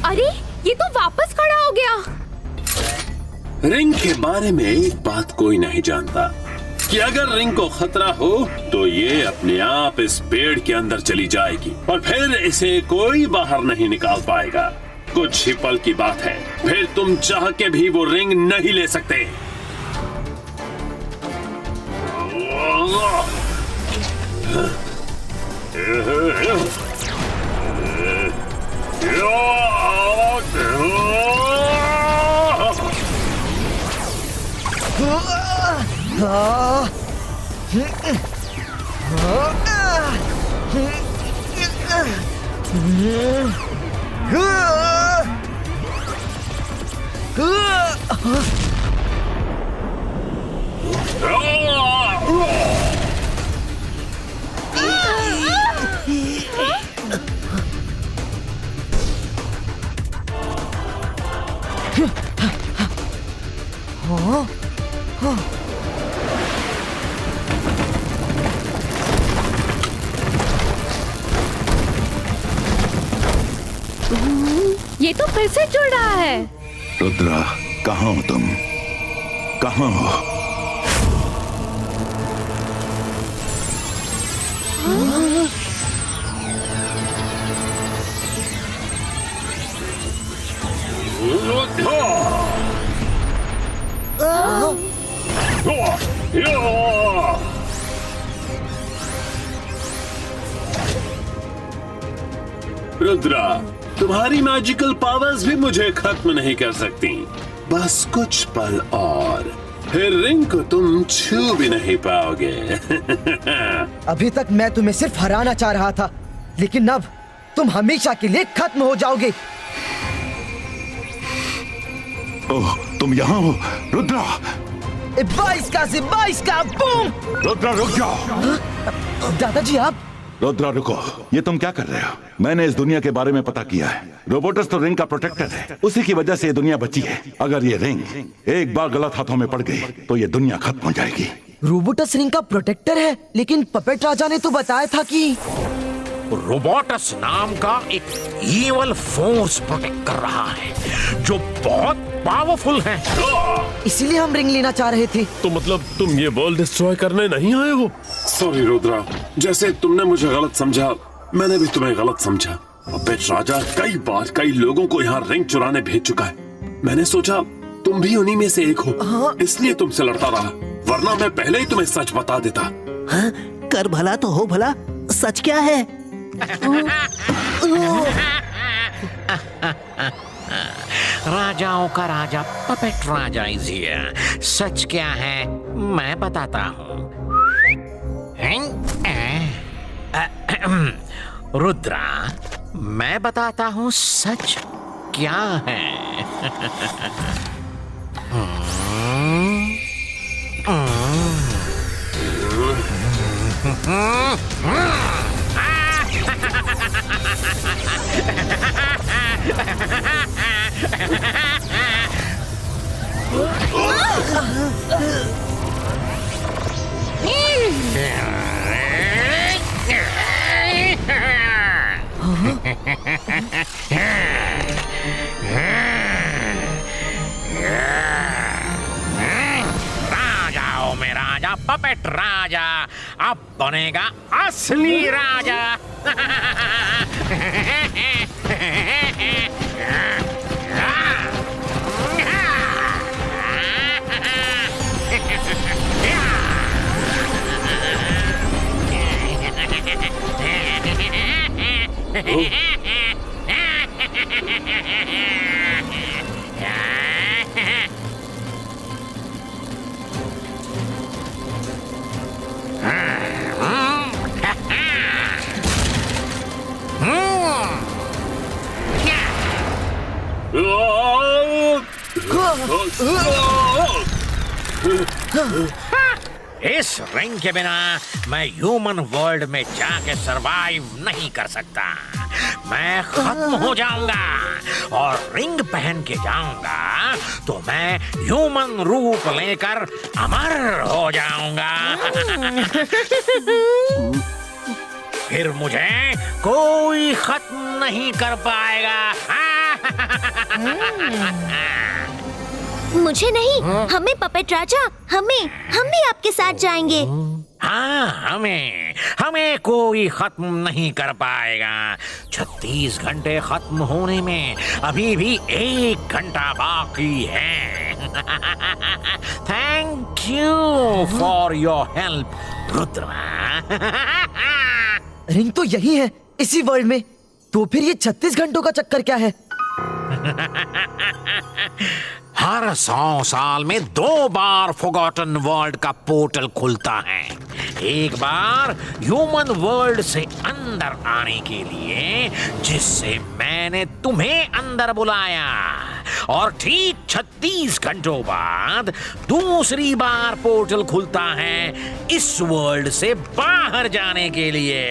अरे ये तो वापस खड़ा हो गया। रिंग के बारे में एक बात कोई नहीं जानता कि अगर रिंग को खतरा हो तो ये अपने आप इस पेड़ के अंदर चली जाएगी और फिर इसे कोई बाहर नहीं निकाल पाएगा। कुछ ही पल की बात है, फिर तुम चाह के भी वो रिंग नहीं ले सकते। ये तो फिर से जुड़ रहा है। रुद्रा, कहाँ हो तुम? कहाँ हो? रुद्रा, तुम्हारी मैजिकल पावर्स भी मुझे खत्म नहीं कर सकती। बस कुछ पल और, फिर रिंग को तुम छू भी नहीं पाओगे। अभी तक मैं तुम्हें सिर्फ हराना चाह रहा था, लेकिन अब तुम हमेशा के लिए खत्म हो जाओगे। ओह, तुम यहाँ हो रुद्रा। 22 का बूम। रुद्रा रुक जाओ। दादाजी आप। रुद्रा रुको, ये तुम क्या कर रहे हो? मैंने इस दुनिया के बारे में पता किया है। रोबोटस तो रिंग का प्रोटेक्टर है, उसी की वजह से ये दुनिया बची है। अगर ये रिंग एक बार गलत हाथों में पड़ गई तो ये दुनिया खत्म हो जाएगी। रोबोटस रिंग का प्रोटेक्टर है, लेकिन पपेट राजा ने तो बताया था कि रोबोटस नाम का एक ईवल फोर्स प्रोटेक्ट कर रहा है जो बहुत पावरफुल है। इसीलिए हम रिंग लेना चाह रहे थे। तो मतलब तुम ये वर्ल्ड डिस्ट्रॉय करने नहीं आए हो? सॉरी रुद्रा, जैसे तुमने मुझे गलत समझा, मैंने भी तुम्हें गलत समझा। पपेट राजा कई बार कई लोगों को यहाँ रिंग चुराने भेज चुका है। मैंने सोचा तुम भी उन्हीं में से एक हो, इसलिए तुमसे लड़ता रहा, वरना मैं पहले ही तुम्हें सच बता देता। हाँ? कर भला तो हो भला, सच क्या है? राजाओं का राजा पपेट राजा इज हियर। सच क्या है मैं बताता हूँ। रुद्रा, मैं बताता हूँ सच क्या है। राजाओं में राजा, पपेट राजा अब बनेगा असली राजा। इस रिंग के बिना मैं ह्यूमन वर्ल्ड में जाके सरवाइव नहीं कर सकता। मैं खत्म हो जाऊंगा और रिंग पहन के जाऊंगा तो मैं ह्यूमन रूप लेकर अमर हो जाऊंगा। फिर मुझे कोई खत्म नहीं कर पाएगा। मुझे नहीं, हमें पपेट राजा, हम भी आपके साथ जाएंगे। हाँ, हमें कोई खत्म नहीं कर पाएगा। 36 घंटे खत्म होने में अभी भी 1 घंटा बाकी है। Thank you for your help Rudra. Ring तो यही है, इसी वर्ल्ड में। तो फिर ये 36 घंटों का चक्कर क्या है? हर 100 साल में 2 बार फॉरगॉटन वर्ल्ड का पोर्टल खुलता है। एक बार ह्यूमन वर्ल्ड से अंदर आने के लिए, जिससे मैंने तुम्हें अंदर बुलाया, और ठीक 36 घंटों बाद दूसरी बार पोर्टल खुलता है इस वर्ल्ड से बाहर जाने के लिए,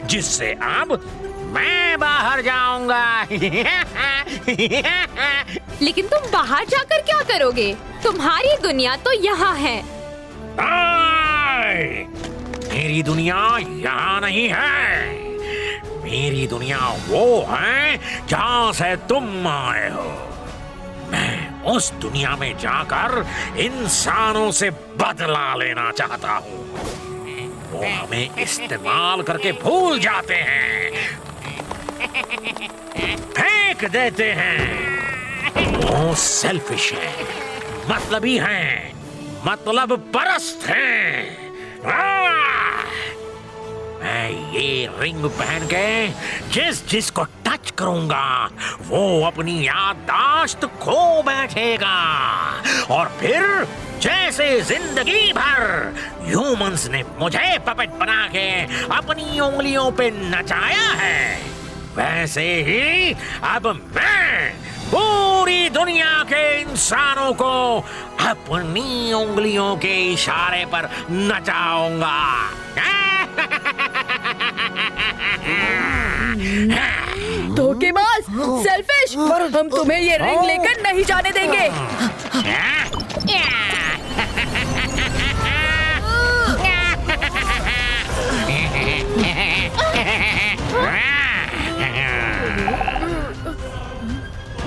जिससे अब मैं बाहर जाऊंगा। लेकिन तुम बाहर जाकर क्या करोगे? तुम्हारी दुनिया तो यहाँ है। मेरी दुनिया यहाँ नहीं है। मेरी दुनिया वो है जहाँ से तुम आए हो। मैं उस दुनिया में जाकर इंसानों से बदला लेना चाहता हूँ। वो हमें इस्तेमाल करके भूल जाते हैं, फेंक देते हैं। वो सेल्फिश है, मतलबी हैं, मतलब परस्त हैं। मैं ये रिंग पहन के जिसको टच करूंगा वो अपनी याददाश्त खो बैठेगा, और फिर जैसे जिंदगी भर ह्यूमंस ने मुझे पपेट बना के अपनी उंगलियों पे नचाया है, वैसे ही अब मैं पूरी दुनिया के इंसानों को अपनी उंगलियों के इशारे पर नचाऊंगा। धोखेबाज, सेल्फिश, हम तुम्हें ये रिंग लेकर नहीं जाने देंगे।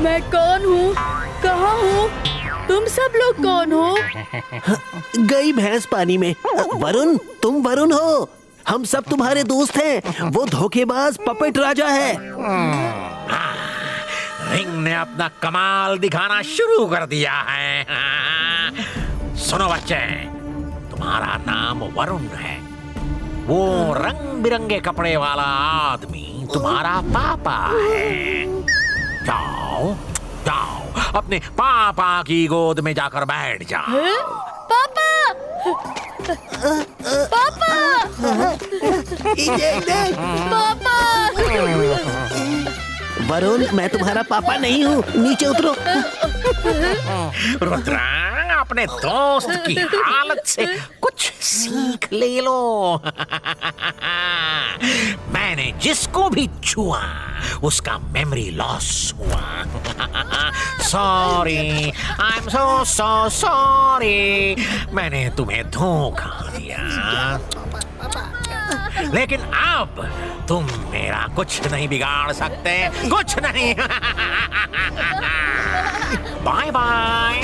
मैं कौन हूँ? कहाँ हूँ? तुम सब लोग कौन हो? गई भैंस पानी में। वरुण, तुम वरुण हो। हम सब तुम्हारे दोस्त हैं। वो धोखेबाज पपेट राजा है। रिंग ने अपना कमाल दिखाना शुरू कर दिया है। सुनो बच्चे, तुम्हारा नाम वरुण है। वो रंग बिरंगे कपड़े वाला आदमी तुम्हारा पापा है। जाओ जाओ, अपने पापा की गोद में जाकर बैठ जाओ। पापा, पापा पापा वरुण, मैं तुम्हारा पापा नहीं हूँ, नीचे उतरो। रुद्रा, अपने दोस्त की हालत से कुछ सीख ले लो। मैंने जिसको भी छुआ उसका मेमोरी लॉस हुआ। Sorry, I am so sorry, मैंने तुम्हें धोखा दिया। लेकिन अब तुम मेरा कुछ नहीं बिगाड़ सकते, कुछ नहीं। Bye bye.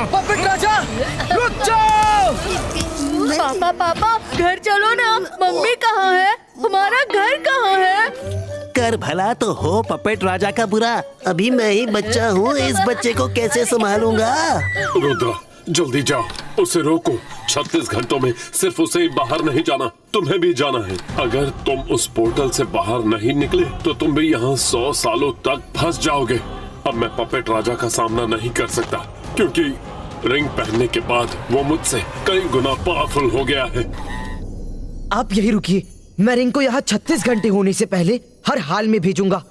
पपेट राजा, रुक जाओ। पापा पापा घर चलो ना, मम्मी कहाँ है? हमारा घर कहाँ है? कर भला तो हो पपेट राजा का बुरा। अभी मैं ही बच्चा हूँ, इस बच्चे को कैसे संभालूंगा? रुद्रा, जल्दी जाओ, उसे रोको। 36 घंटों में सिर्फ उसे ही बाहर नहीं जाना, तुम्हें भी जाना है। अगर तुम उस पोर्टल से बाहर नहीं निकले तो तुम भी यहाँ 100 सालों तक फंस जाओगे। अब मैं पपेट राजा का सामना नहीं कर सकता, क्योंकि रिंग पहनने के बाद वो मुझसे कई गुना पावरफुल हो गया है। आप यही रुकिए, मैं रिंग को यहाँ 36 घंटे होने से पहले हर हाल में भेजूंगा।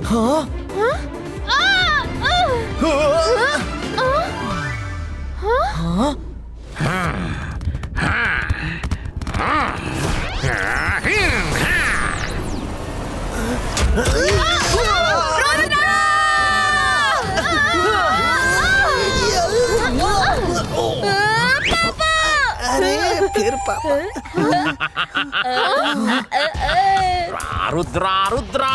हाँ। अरे फिर पापा। रुद्रा रुद्रा,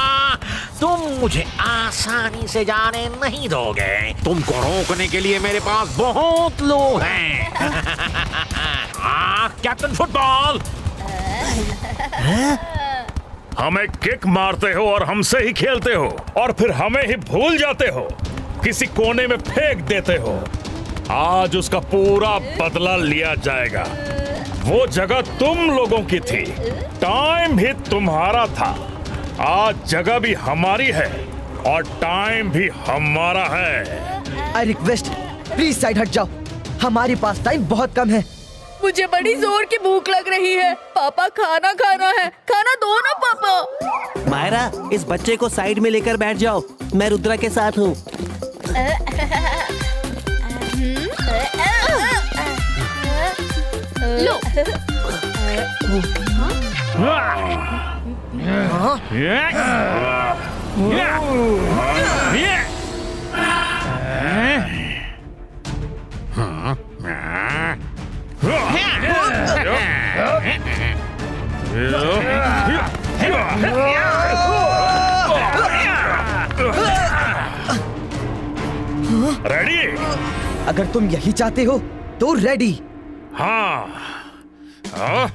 तुम मुझे आसानी से जाने नहीं दोगे। तुमको रोकने के लिए मेरे पास बहुत लोग हैं। कैप्टन फुटबॉल, हमें किक मारते हो और हमसे ही खेलते हो, और फिर हमें ही भूल जाते हो, किसी कोने में फेंक देते हो। आज उसका पूरा बदला लिया जाएगा। वो जगह तुम लोगों की थी, टाइम भी तुम्हारा था। आज जगह भी हमारी है और टाइम भी हमारा है। आई रिक्वेस्ट, प्लीज साइड हट जाओ, हमारे पास टाइम बहुत कम है। मुझे बड़ी जोर की भूख लग रही है। पापा खाना खाना है, खाना दो ना पापा। मायरा, इस बच्चे को साइड में लेकर बैठ जाओ, मैं रुद्रा के साथ हूँ। लो। रेडी? अगर तुम यही चाहते हो तो रेडी। हाँ, हाँ?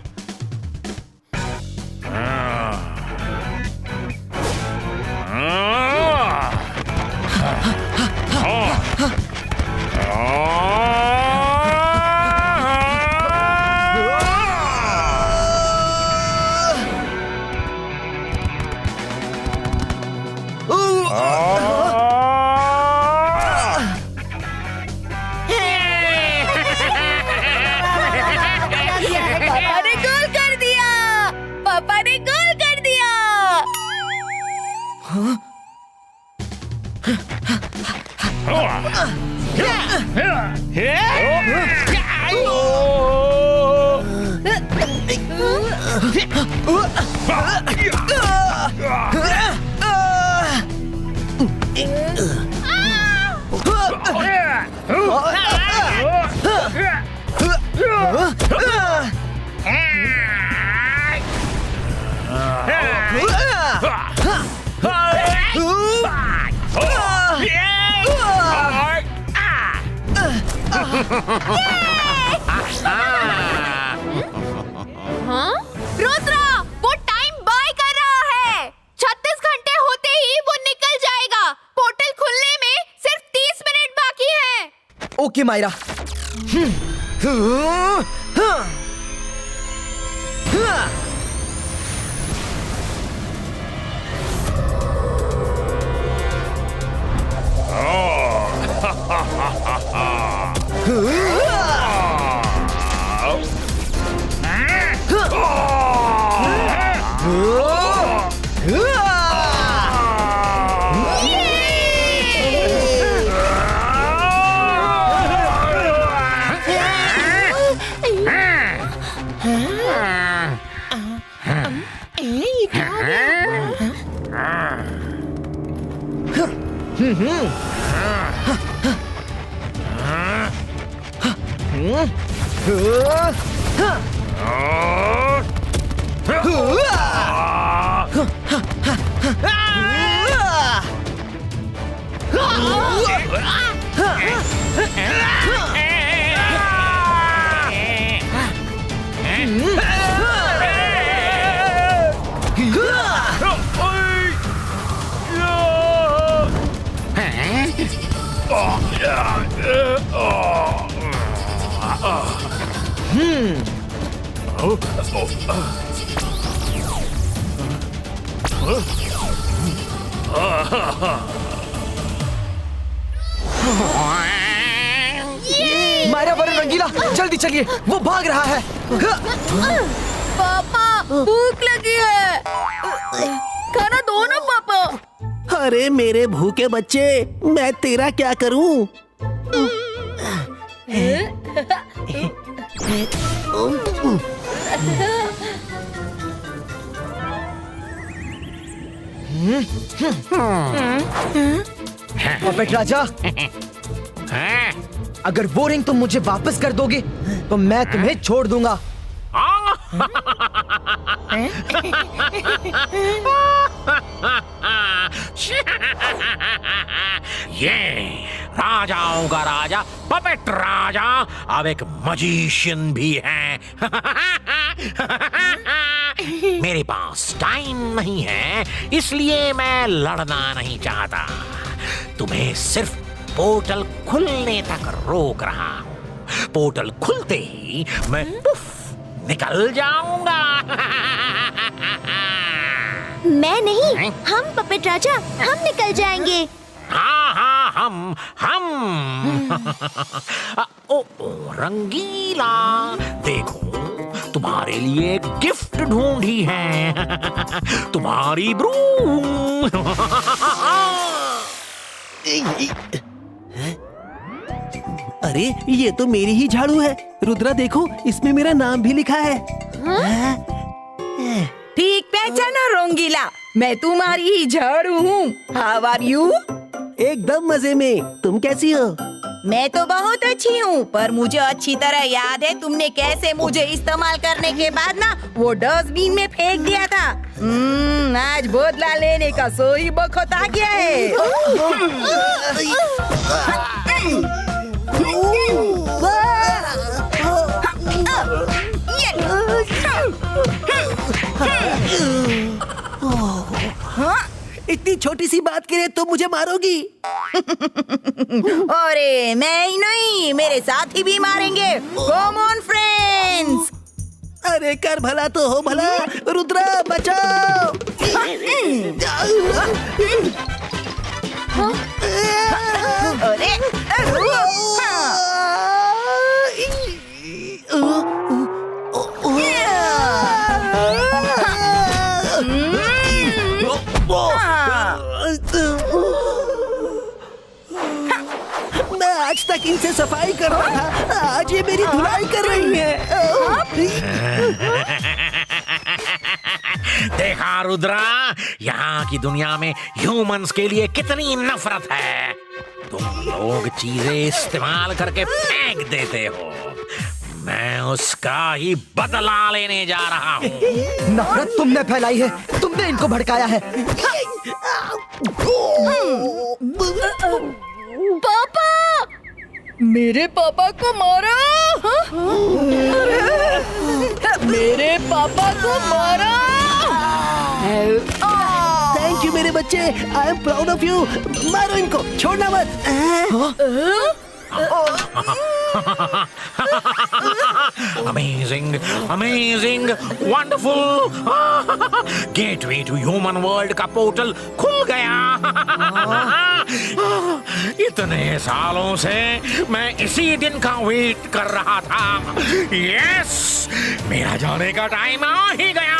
ओके मायरा। मायरा वरुण रंगीला, जल्दी चलिए, वो भाग रहा है। पापा भूख लगी है, खाना दो ना पापा। अरे मेरे भूखे बच्चे, मैं तेरा क्या करूं? पपेट राजा, अगर वो रिंग तुम मुझे वापस कर दोगे तो मैं तुम्हें छोड़ दूंगा। ये राजाओं का राजा पपेट राजा अब एक मजिशियन भी है। मेरे पास टाइम नहीं है, इसलिए मैं लड़ना नहीं चाहता। तुम्हें सिर्फ पोर्टल खुलने तक रोक रहा हूं। पोर्टल खुलते ही मैं पुफ निकल जाऊंगा। मैं नहीं, हम पपेट राजा, हम निकल जाएंगे। हाँ हाँ हम ओ, रंगीला, देखो तुम्हारे लिए एक गिफ्ट ढूंढी है। तुम्हारी ब्रूम। अरे ये तो मेरी ही झाड़ू है। रुद्रा देखो, इसमें मेरा नाम भी लिखा है। ठीक पहचाना रंगीला, मैं तुम्हारी ही झाड़ू हूँ। How are you? एकदम मजे में। तुम कैसी हो? मैं तो बहुत अच्छी हूँ, पर मुझे अच्छी तरह याद है तुमने कैसे मुझे इस्तेमाल करने के बाद ना वो डस्टबिन में फेंक दिया था। आज बदला लेने का सोई बखत आ गया है। इतनी छोटी सी बात के लिए तुम मुझे मारोगी? अरे मैं ही नहीं, मेरे साथी भी मारेंगे। Come on friends. अरे कर भला तो हो भला। रुद्रा बचाओ। अरे मैं आज तक इनसे सफाई कर रहा था, आज ये मेरी धुलाई कर रही है। देखा रुद्रा, यहाँ की दुनिया में ह्यूमंस के लिए कितनी नफरत है। तुम लोग चीजें इस्तेमाल करके फेंक देते हो, मैं उसका ही बदला लेने जा रहा हूँ। नफरत तुमने फैलाई है, तुमने इनको भड़काया है। पापा, मेरे पापा को मारा। मेरे पापा को मारा। थैंक यू मेरे बच्चे, I am proud of you. मारो इनको, छोड़ना मत। Amazing, amazing, wonderful. Gateway to human world का पोर्टल खुल गया। इतने सालों से मैं इसी दिन का वेट कर रहा था। यस, मेरा जाने का टाइम आ ही गया।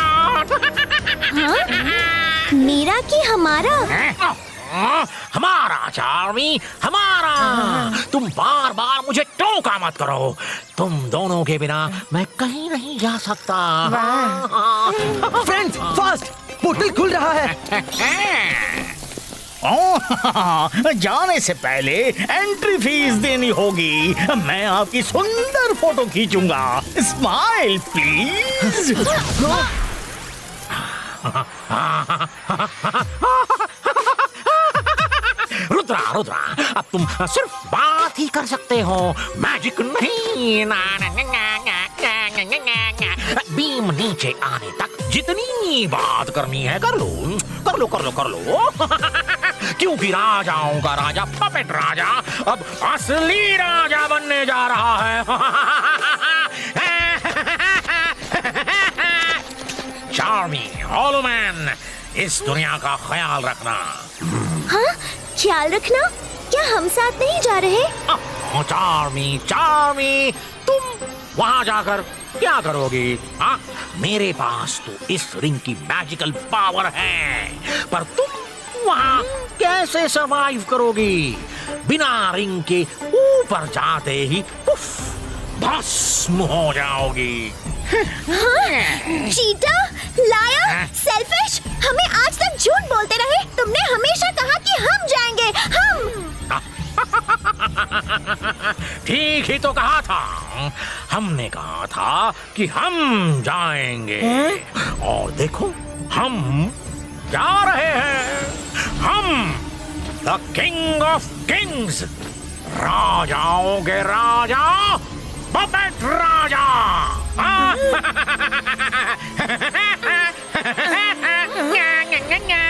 मेरा कि हमारा? हमारा चार्मी, हमारा। तुम बार बार मुझे टोका मत करो। तुम दोनों के बिना मैं कहीं नहीं जा सकता। फ्रेंड्स, फास्ट, पोर्टल खुल रहा है। जाने से पहले एंट्री फीस देनी होगी। मैं आपकी सुंदर फोटो खींचूंगा। Smile please. रुद्रा, रुद्रा, अब तुम सिर्फ बात ही कर सकते हो, मैजिक नहीं। बीम नीचे आने तक जितनी बात करनी है कर लो, कर लो, कर लो, कर लो। क्योंकि राजाओं का राजा पपेट राजा अब असली राजा बनने जा रहा है। चार्मी, हॉलो मैन, इस दुनिया का ख्याल रखना। हाँ, ख्याल रखना? क्या हम साथ नहीं जा रहे? चार्मी, चार्मी, तुम वहाँ जाकर क्या करोगी? हाँ, मेरे पास तो इस रिंग की मैजिकल पावर है, पर तुम वहाँ कैसे सरवाइव करोगी? बिना रिंग के ऊपर जाते ही उफ, भस्म हो जाओगी। हाँ, चीटा, लायर, सेल्फिश, हमें आज तक झूठ बोलते रहे। तुमने हमेशा कहा कि हम जाएंगे, हम। ठीक ही तो कहा था। हमने कहा था कि हम जाएंगे। और देखो, हम जा रहे हैं। हम द किंग ऑफ किंग्स, राजाओं के राजा, पपेट राजा।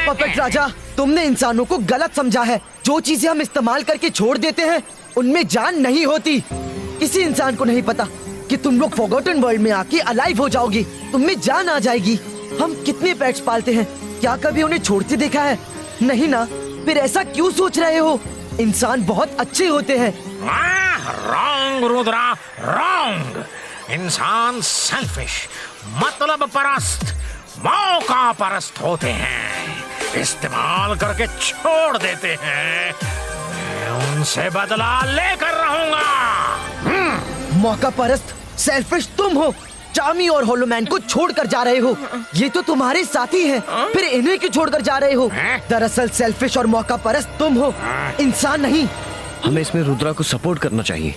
पपेट राजा, तुमने इंसानों को गलत समझा है। जो चीजें हम इस्तेमाल करके छोड़ देते हैं उनमें जान नहीं होती। किसी इंसान को नहीं पता कि तुम लोग फॉरगॉटन वर्ल्ड में आके अलाइव हो जाओगी, तुम में जान आ जाएगी। हम कितने पेट्स पालते हैं, क्या कभी उन्हें छोड़ते देखा है? नहीं ना, फिर ऐसा क्यों सोच रहे हो? इंसान बहुत अच्छे होते हैं। Wrong Rudra, wrong. इंसान सेल्फिश, मतलब परस्त, मौका परस्त होते हैं, इस्तेमाल करके छोड़ देते हैं। मैं उनसे बदला लेकर रहूंगा। मौका परस्त, सेल्फिश तुम हो। चार्मी और होलोमैन को छोड़कर जा रहे हो। ये तो तुम्हारे साथी हैं, फिर इन्हें क्यों छोड़कर जा रहे हो? दरअसल सेल्फिश और मौका परस्त तुम हो, इंसान नहीं। हमें इसमें रुद्रा को सपोर्ट करना चाहिए।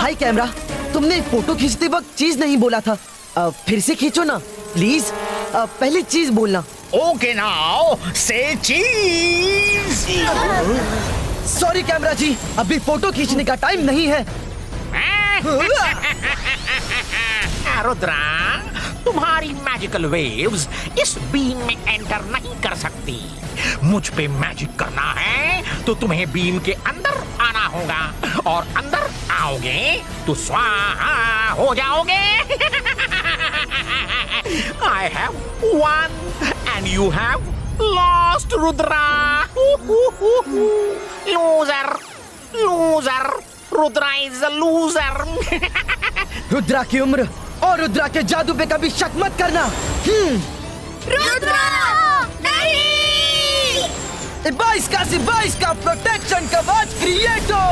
हाय कैमरा, तुमने फोटो खींचते वक्त चीज नहीं बोला था। फिर से खींचो ना प्लीज। पहले चीज बोलना। ओके नाउ से चीज। सॉरी कैमरा जी, अभी फोटो खींचने का टाइम नहीं है। रुद्रा, तुम्हारी मैजिकल वेव्स इस बीम में एंटर नहीं कर सकती। मुझ पे मैजिक करना है तो तुम्हें बीम के अंदर आना होगा, और अंदर आओगे तो स्वाहा हो जाओगे। I have won and you have lost, Rudra. Loser, loser, Rudra is a loser। Rudra की उम्र और रुद्रा के जादू पे कभी शक मत करना। रुद्रा नहीं। 22 का प्रोटेक्शन कवच क्रिएटो।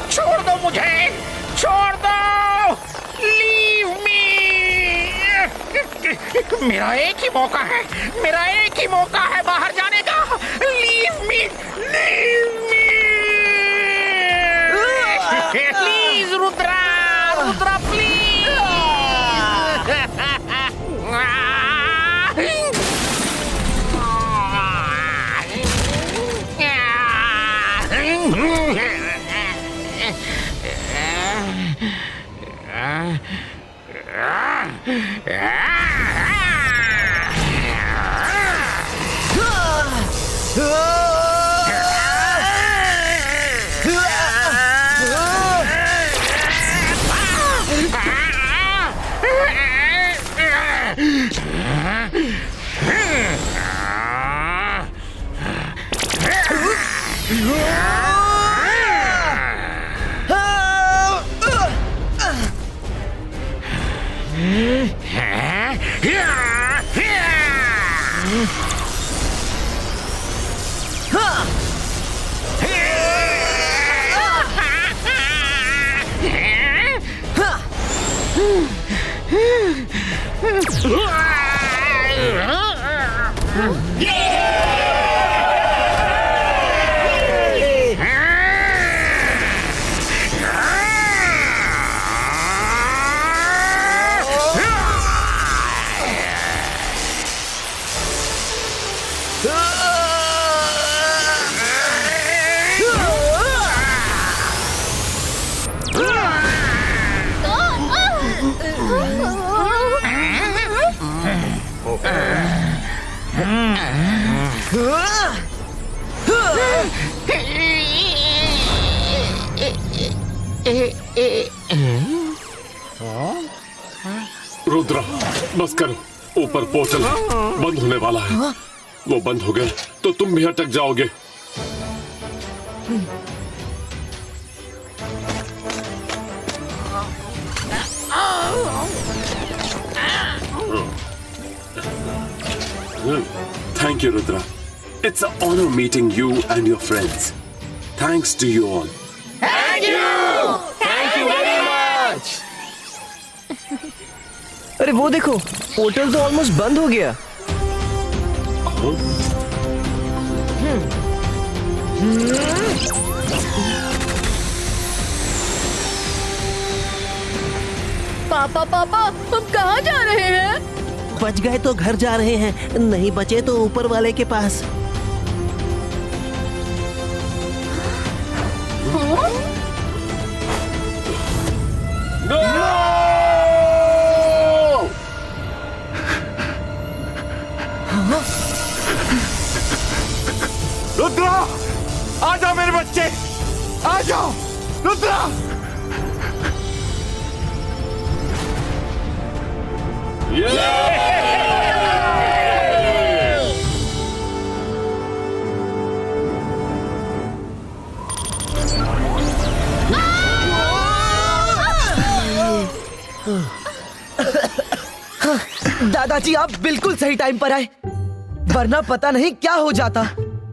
छोड़ दो मुझे, छोड़ दो, लीव मी। मेरा एक ही मौका है, मेरा एक ही मौका है बाहर जाने का। Leave me, leave me. Please Rudra, Rudra please. Rudra बस करो, ऊपर पोर्टल बंद होने वाला है। वो बंद हो गया तो तुम भी अटक जाओगे। Thank you, Rudra. It's an honor meeting you and your friends. Thanks to you all. Thank you! Thank you very much! अरे वो देखो, पोर्टल तो ऑलमोस्ट बंद हो गया। पापा पापा, हम कहाँ जा रहे हैं? बच गए तो घर जा रहे हैं, नहीं बचे तो ऊपर वाले के पास। रुद्रा, आ जाओ मेरे बच्चे, आ जाओ। रुद्रा, दादाजी आप बिल्कुल सही टाइम पर आए, वरना पता नहीं क्या हो जाता।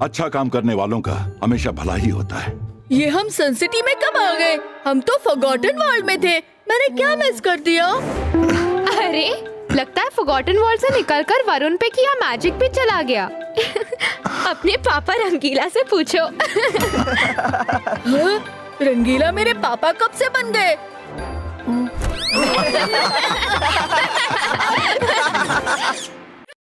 अच्छा काम करने वालों का हमेशा भला ही होता है। ये हम सन सिटी में कब आ गए? हम तो फॉरगॉटन वर्ल्ड में थे। मैंने क्या मिस कर दिया? अरे लगता है फॉरगॉटन वर्ल्ड से निकलकर वरुण पे किया मैजिक भी चला गया। अपने पापा रंगीला से पूछो। हाँ? रंगीला मेरे पापा कब से बन गए?